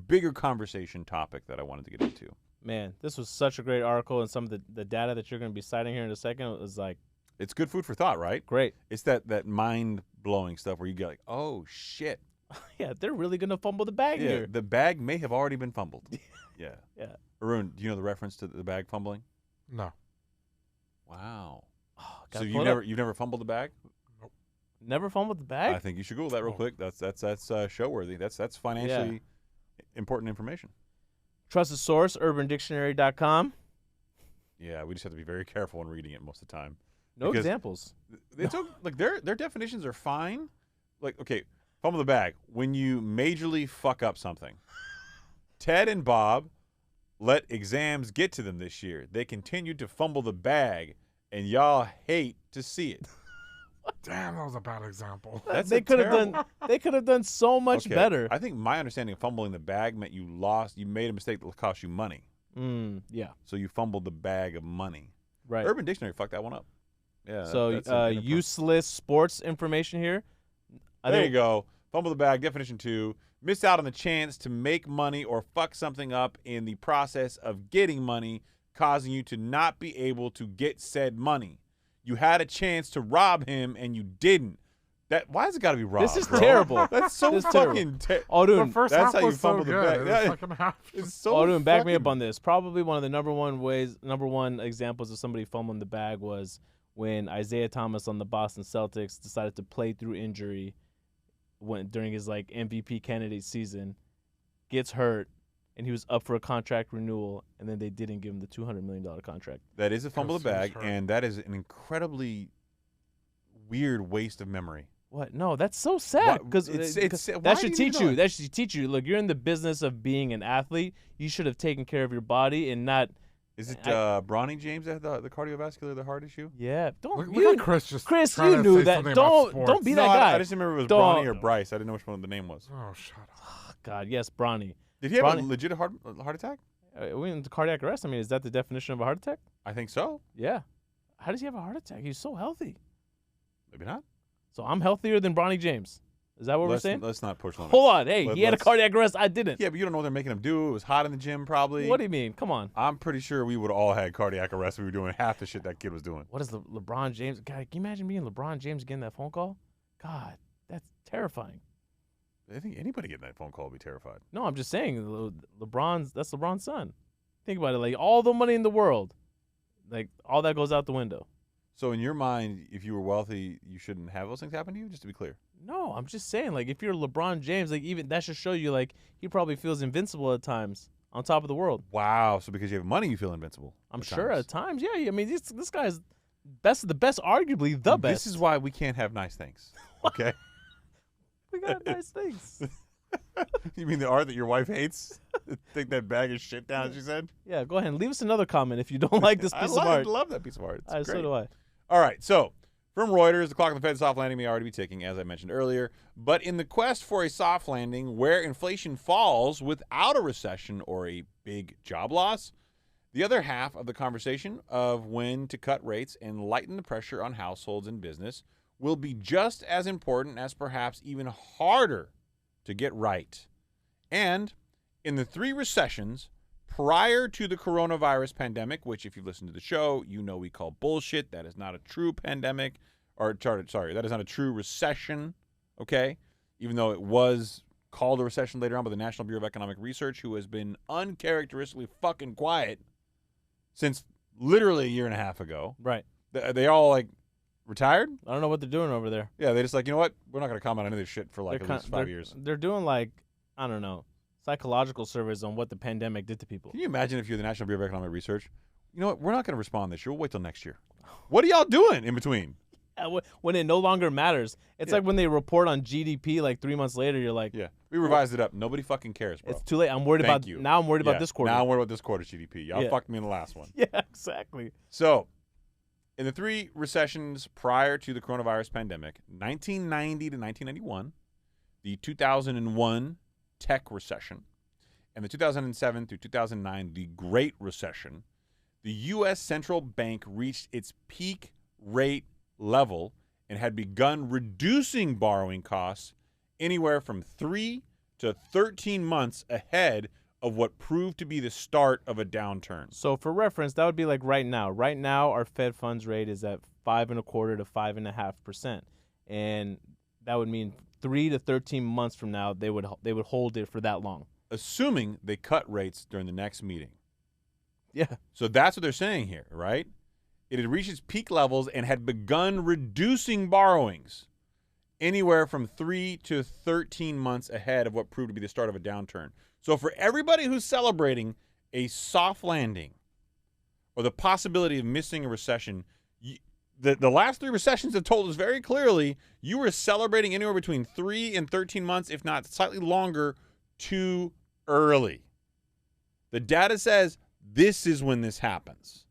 bigger conversation topic that I wanted to get into. Man, this was such a great article, and some of the data that you're going to be citing here in a second was like, It's good food for thought, right? great. It's that mind-blowing stuff where you get like, oh, shit. Yeah, they're really going to fumble the bag here. The bag may have already been fumbled. Yeah. Yeah. Haroon, do you know the reference to the bag fumbling? No. Wow. Oh, So gotta you've pull it never up. you've never fumbled the bag? Never fumbled the bag? I think you should Google that real quick. That's show worthy. That's financially important information. Trusted source, urbandictionary.com. Yeah, we just have to be very careful when reading it most of the time. No Because examples. It's like their definitions are fine. Like, okay, fumble the bag. When you majorly fuck up something. Ted and Bob let exams get to them this year. They continued to fumble the bag, and y'all hate to see it. Damn, that was a bad example. That's They a could have terrible- done. They could have done so much Okay, better. I think my understanding of fumbling the bag meant you made a mistake that cost you money. Yeah. So you fumbled the bag of money. Right. Urban Dictionary fucked that one up. Yeah. So that's an useless sports information here. There you go. Fumble the bag. Definition 2. Miss out on the chance to make money or fuck something up in the process of getting money, causing you to not be able to get said money. You had a chance to rob him and you didn't. Why has it got to be robbed? This is bro? terrible. That's so This is fucking terrible. Oh, The dude. first that's half how you was so fumbled the good. bag. The Yeah. second half. It's so Oh, dude, back me up fucking- on this. Probably one of the number one examples of somebody fumbling the bag was when Isaiah Thomas on the Boston Celtics decided to play through injury during his like MVP candidate season, gets hurt, and he was up for a contract renewal, and then they didn't give him the $200 million contract. That is a fumble the Because he was bag, hurt. and that is an incredibly weird waste of memory. What? No, that's so sad. Why- Because why that do should you teach know you. that? That should teach you. Look, you're in the business of being an athlete. You should have taken care of your body and not. Is it I- Bronny James that had the cardiovascular, the heart issue? Yeah, don't. Look you, at Chris just Chris, trying you to knew say that. something about Don't sports. be No, that guy. I just remember it was Don't- Bronny or Bryce. I didn't know which one the name was. Oh, shut up. God, yes, Bronny. Did he have Bronny- a legit heart attack? We into cardiac arrest. I mean, is that the definition of a heart attack? I think so. Yeah. How does he have a heart attack? He's so healthy. Maybe not. So I'm healthier than Bronny James. Is that what we're saying? Let's not push limits. Hold on. Hey, he had a let's- cardiac arrest. I didn't. Yeah, but you don't know what they're making him do. It was hot in the gym, probably. What do you mean? Come on. I'm pretty sure we would have all had cardiac arrest if we were doing half the shit that kid was doing. What is LeBron James? God, can you imagine being LeBron James getting that phone call? God, that's terrifying. I think anybody getting that phone call would be terrified. No, I'm just saying, that's LeBron's son. Think about it. Like, all the money in the world, like, all that goes out the window. So in your mind, if you were wealthy, you shouldn't have those things happen to you? Just to be clear. No, I'm just saying, like, if you're LeBron James, like, even that should show you, like, he probably feels invincible at times on top of the world. Wow. So because you have money, you feel invincible. I'm sure at times. Yeah, I mean, this guy's best of the best, arguably the best. This is why we can't have nice things. Okay? We got nice things. You mean the art that your wife hates? Take that bag of shit down, as you said? Yeah, go ahead and leave us another comment if you don't like this piece of art. I love that piece of art. It's So great. do I. All right, so from Reuters, the clock on the Fed's soft landing may already be ticking, as I mentioned earlier. But in the quest for a soft landing where inflation falls without a recession or a big job loss, the other half of the conversation of when to cut rates and lighten the pressure on households and business will be just as important as perhaps even harder to get right. And in the 3 recessions prior to the coronavirus pandemic, which if you listen to the show, you know we call bullshit. That is not a true pandemic, or sorry, that is not a true recession, okay? Even though it was called a recession later on by the National Bureau of Economic Research, who has been uncharacteristically fucking quiet since literally a year and a half ago. Right. They all like retired. I don't know what they're doing over there. Yeah, they just like, you know what? We're not going to comment on any of this shit for like They're at least 5 years. They're doing like, I don't know, psychological surveys on what the pandemic did to people. Can you imagine if you're the National Bureau of Economic Research? You know what? We're not going to respond this year. We'll wait till next year. What are y'all doing in between? When it no longer matters. It's like when they report on GDP like 3 months later, you're like, Yeah, we revised it up. Nobody fucking cares, bro. it's too late. I'm worried Thank about you. now. I'm worried about Yeah, this quarter. Now I'm worried about this quarter's GDP. Y'all Yeah. fucked me in the last one. Yeah, exactly. So, in the 3 recessions prior to the coronavirus pandemic, 1990 to 1991, the 2001 tech recession, and the 2007 through 2009, the Great Recession, the U.S. Central Bank reached its peak rate level and had begun reducing borrowing costs anywhere from 3 to 13 months ahead of what proved to be the start of a downturn. So for reference, that would be like right now. Right now, our Fed funds rate is at 5.25% to 5.5%, and that would mean 3 to 13 months from now they would hold it for that long. Assuming they cut rates during the next meeting. Yeah. So that's what they're saying here, right? It had reached its peak levels and had begun reducing borrowings anywhere from 3 to 13 months ahead of what proved to be the start of a downturn. So for everybody who's celebrating a soft landing or the possibility of missing a recession, the last 3 recessions have told us very clearly you were celebrating anywhere between 3 and 13 months, if not slightly longer, too early. The data says this is when this happens.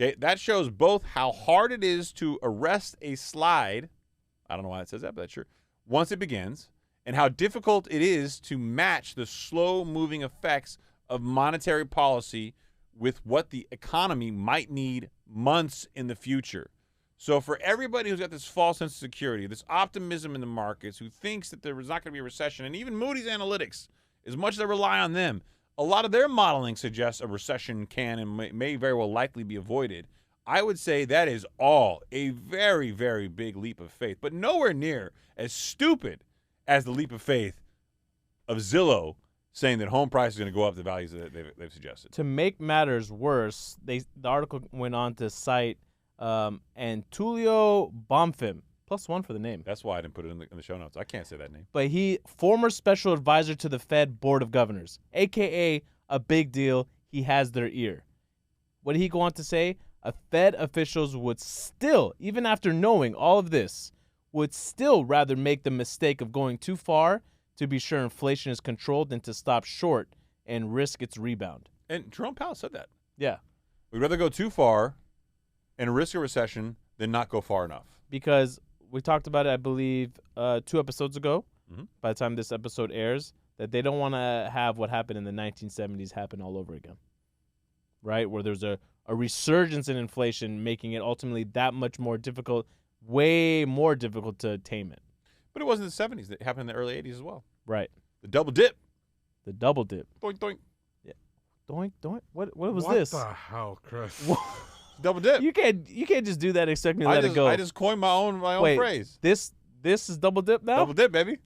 Okay, that shows both how hard it is to arrest a slide. I don't know why it says that, but that's true. Once it begins, and how difficult it is to match the slow-moving effects of monetary policy with what the economy might need months in the future. So for everybody who's got this false sense of security, this optimism in the markets, who thinks that there is not going to be a recession, and even Moody's Analytics, as much as I rely on them, a lot of their modeling suggests a recession can and may very well likely be avoided. I would say that is all a very, very big leap of faith, but nowhere near as stupid as the leap of faith of Zillow saying that home price is going to go up the values that they've suggested. To make matters worse, the article went on to cite Antulio Bonfim, +1 for the name. That's why I didn't put it in the show notes. I can't say that name. But he, former special advisor to the Fed Board of Governors, a.k.a. a big deal. He has their ear. What did he go on to say? Fed officials would still, even after knowing all of this, would still rather make the mistake of going too far to be sure inflation is controlled than to stop short and risk its rebound. And Jerome Powell said that. Yeah. We'd rather go too far and risk a recession than not go far enough. Because we talked about it, I believe, 2 episodes ago, by the time this episode airs, that they don't want to have what happened in the 1970s happen all over again, right? Where there's a resurgence in inflation, making it ultimately that much more difficult, way more difficult to tame it. But it wasn't the 70s. It happened in the early 80s as well. Right. The double dip. The double dip. Doink, doink. Yeah. Doink, doink. What was what this? What the hell, Chris? Double dip. You can't just do that and expect me to let it go. I just coined my own Wait, phrase. This is double dip now? Double dip, baby.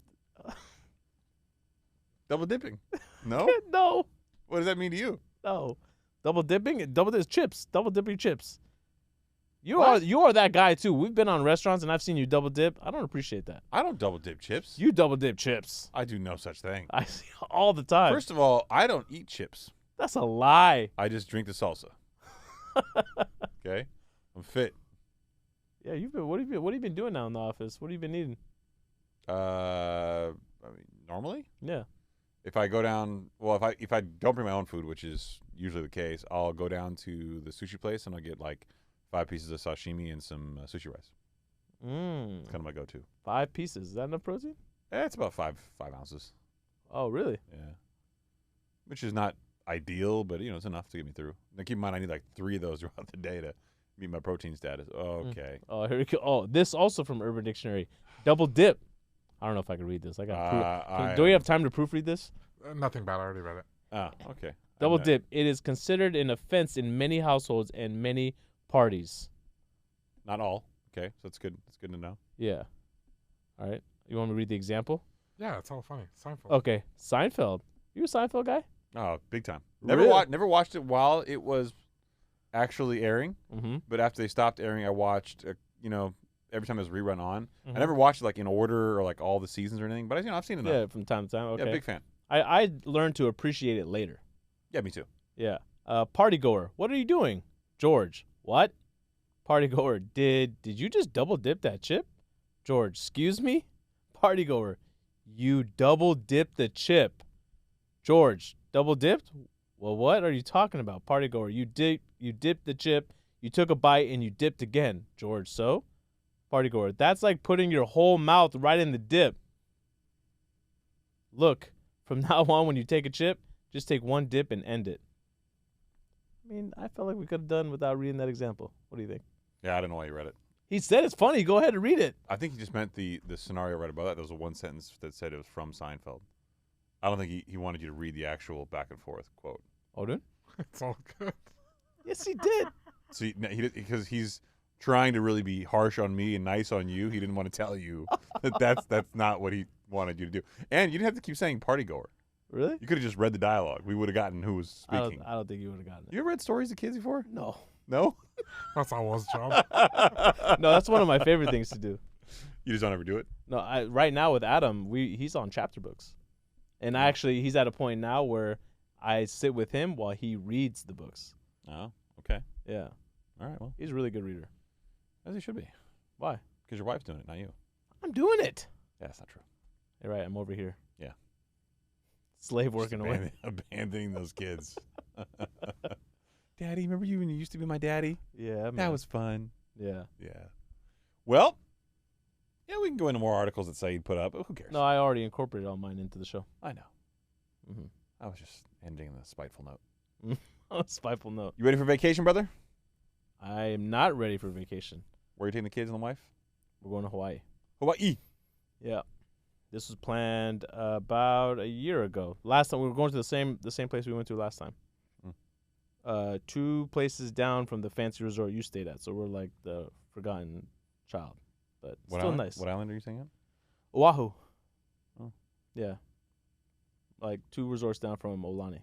Double dipping. No? No. What does that mean to you? No. Double dipping? Double dip chips. Double dipping chips. You What? are that guy too. We've been on restaurants and I've seen you double dip. I don't appreciate that. I don't double dip chips. You double dip chips. I do no such thing. I see all the time. First of all, I don't eat chips. That's a lie. I just drink the salsa. Okay? I'm fit. Yeah, what have you been doing now in the office? What have you been eating? I mean, normally? Yeah. If I go down, well, if I don't bring my own food, which is usually the case, I'll go down to the sushi place and I'll get like 5 pieces of sashimi and some sushi rice. It's kind of my go-to. 5 pieces. Is that enough protein? It's about 5 ounces. Oh, really? Yeah. Which is not ideal, but it's enough to get me through. Now keep in mind I need like 3 of those throughout the day to meet my protein status. Okay. Oh, here we go. Oh, this also from Urban Dictionary. Double dip. I don't know if I can read this. Do we have time to proofread this? Nothing bad. I already read it. Ah, okay. Double dip. It is considered an offense in many households and many parties. Not all. Okay, so that's good. That's good to know. Yeah. All right. You want me to read the example? Yeah, it's all funny. Seinfeld. Okay. Seinfeld. You a Seinfeld guy? Oh, big time. Really? Never watched it while it was actually airing, but after they stopped airing, I watched, every time it was rerun on. I never watched it like in order or like all the seasons or anything, but I've seen enough. Yeah, from time to time. Okay. Yeah, big fan. I learned to appreciate it later. Yeah, me too. Yeah. Party goer, what are you doing? George, what? Party goer, did you just double dip that chip? George, excuse me? Party goer, you double dipped the chip. George, double dipped? Well, what are you talking about? Party goer, you dipped the chip, you took a bite, and you dipped again. George, so? Party goer, that's like putting your whole mouth right in the dip. Look, from now on, when you take a chip, just take one dip and end it. I mean, I felt like we could have done without reading that example. What do you think? Yeah, I don't know why you read it. He said it's funny. Go ahead and read it. I think he just meant the scenario right above that. There was a one sentence that said it was from Seinfeld. I don't think he wanted you to read the actual back and forth quote. Oh, dude? It's all good. Yes, he did. So because he's trying to really be harsh on me and nice on you, he didn't want to tell you that's not what he wanted you to do. And you didn't have to keep saying party goer. Really? You could have just read the dialogue. We would have gotten who was speaking. I don't think you would have gotten it. You ever read stories to kids before? No. No? That's always job. No, that's one of my favorite things to do. You just don't ever do it? No, right now with Adam, he's on chapter books. And he's at a point now where I sit with him while he reads the books. Oh, okay. Yeah. All right, well. He's a really good reader. As he should be. Why? Because your wife's doing it, not you. I'm doing it. Yeah, that's not true. You're right. I'm over here. Yeah. Slave working away. Abandoning those kids. Daddy, remember you when you used to be my daddy? Yeah, man. That was fun. Yeah. Yeah. Well, yeah, we can go into more articles that Saeed put up. Who cares? No, I already incorporated all mine into the show. I know. Mm-hmm. I was just ending the spiteful note. On a spiteful note. You ready for vacation, brother? I am not ready for vacation. Where are you taking the kids and the wife? We're going to Hawaii. Hawaii. Yeah. This was planned about a year ago. Last time we were going to the same place we went to last time. 2 places down from the fancy resort you stayed at, so we're like the forgotten child, but still nice. What island are you staying at? Oahu. Oh. Yeah. Like 2 resorts down from Aulani.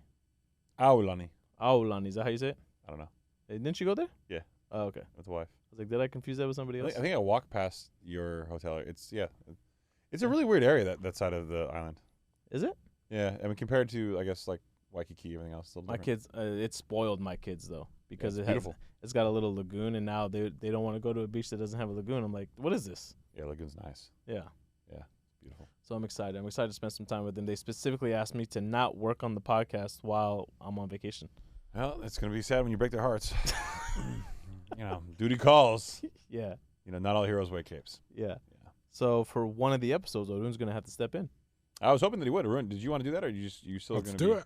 Aulani. Aulani, is that how you say it? I don't know. Hey, didn't you go there? Yeah. Oh, okay. With the wife. I was like, did I confuse that with somebody else? I think I walked past your hotel. It's a really weird area, that side of the island. Is it? Yeah, I mean compared to I guess like Waikiki, everything else. Still My different. kids, it spoiled my kids though because it's beautiful. It's got a little lagoon, and now they don't want to go to a beach that doesn't have a lagoon. I'm like, what is this? Yeah, lagoon's nice. Yeah. Yeah, beautiful. So I'm excited. I'm excited to spend some time with them. They specifically asked me to not work on the podcast while I'm on vacation. Well, it's gonna be sad when you break their hearts. Duty calls. Yeah. Not all heroes wear capes. Yeah. So for one of the episodes, Haroon's gonna have to step in. I was hoping that he would. Haroon, did you want to do that, or you still Let's gonna do it.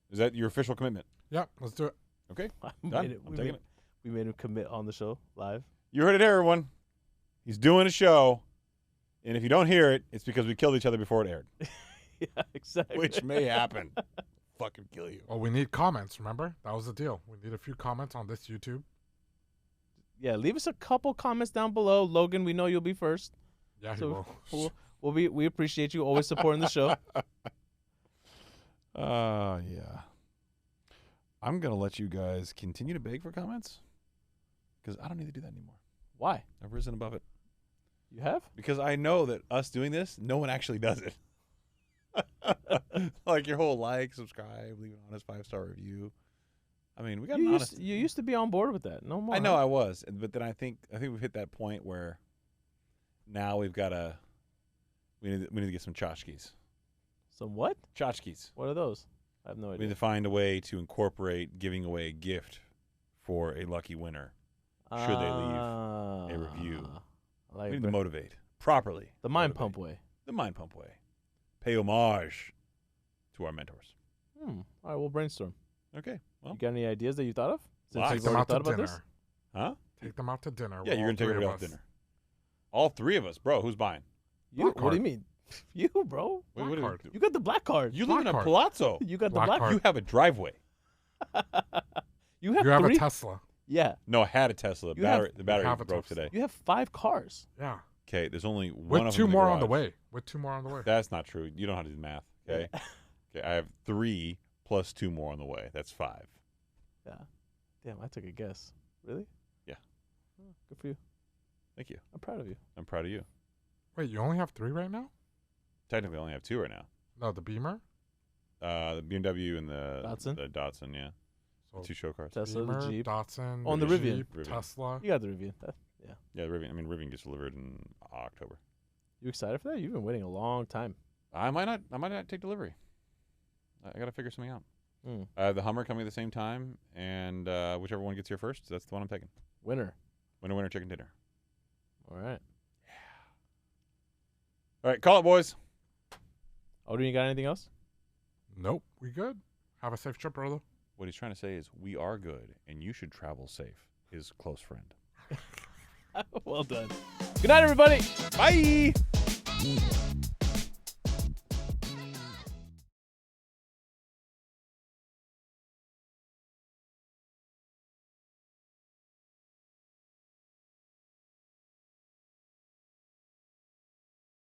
Is that your official commitment? Yeah, let's do it. Okay. We Done. made it. I'm taking it. We made him commit on the show live. You heard it here, everyone. He's doing a show, and if you don't hear it, it's because we killed each other before it aired, Yeah, exactly. which may happen. Fucking kill you. Well, we need comments, remember? That was the deal. We need a few comments on this YouTube. Yeah, leave us a couple comments down below. Logan, we know you'll be first. Yeah, he So will. we appreciate you always supporting the show. Yeah. I'm going to let you guys continue to beg for comments because I don't need to do that anymore. Why? I've risen above it. You have? Because I know that us doing this, no one actually does it. Like your whole subscribe, leave an honest 5-star review. I mean, we got an honest. You used to be on board with that. No more. I know I was, but then I think we've hit that point where now we've got to. We need to get some tchotchkes. Some what? Tchotchkes. What are those? I have no We idea. need to find a way to incorporate giving away a gift for a lucky winner. Should they leave a review? I like We need to motivate properly. the mind Motivate. pump way. The mind pump way. Pay homage to our mentors. All right, we'll brainstorm. Okay. Well, You got any ideas that you thought of? Lots. Take you've them already out to thought about dinner. this? huh? Take them out to dinner. Yeah, with you're all gonna take three everybody of out to us. dinner. All 3 of us, bro. Who's buying? You? Black What do you card. mean? You, bro. Black What card. You got the black card. You live in a Black card. palazzo. You got the Black black card. You have a driveway. You have You have 3? a Tesla. Yeah. No, I had a Tesla. You have- The battery have a broke Tesla. today. You have 5 cars. Yeah. Okay, there's only one With of them 2 in more on the garage. way. With 2 more on the way. That's not true. You don't know how to do the math. Okay. Okay, I have 3 plus 2 more on the way. That's 5. Yeah. Damn, I took a guess. Really? Yeah. Oh, good for you. Thank you. I'm proud of you. I'm proud of you. Wait, you only have 3 right now? Technically, I only have 2 right now. No, the Beamer. The BMW and the Datsun? The Datsun, yeah. So 2 show cars. Tesla, Beamer, the Jeep. Datsun, Oh, and the Rivian. Jeep, Rivian. Tesla. You got the Rivian. Yeah. Yeah, the Rivian. I mean, Rivian gets delivered in October. You excited for that? You've been waiting a long time. I might not take delivery. I got to figure something out. Mm. The Hummer coming at the same time, and whichever one gets here first, that's the one I'm taking. Winner. Winner, chicken dinner. All right. All right, call it, boys. Odin, you got anything else? Nope, we good. Have a safe trip, brother. What he's trying to say is, we are good, and you should travel safe. His close friend. Well done. Good night, everybody. Bye.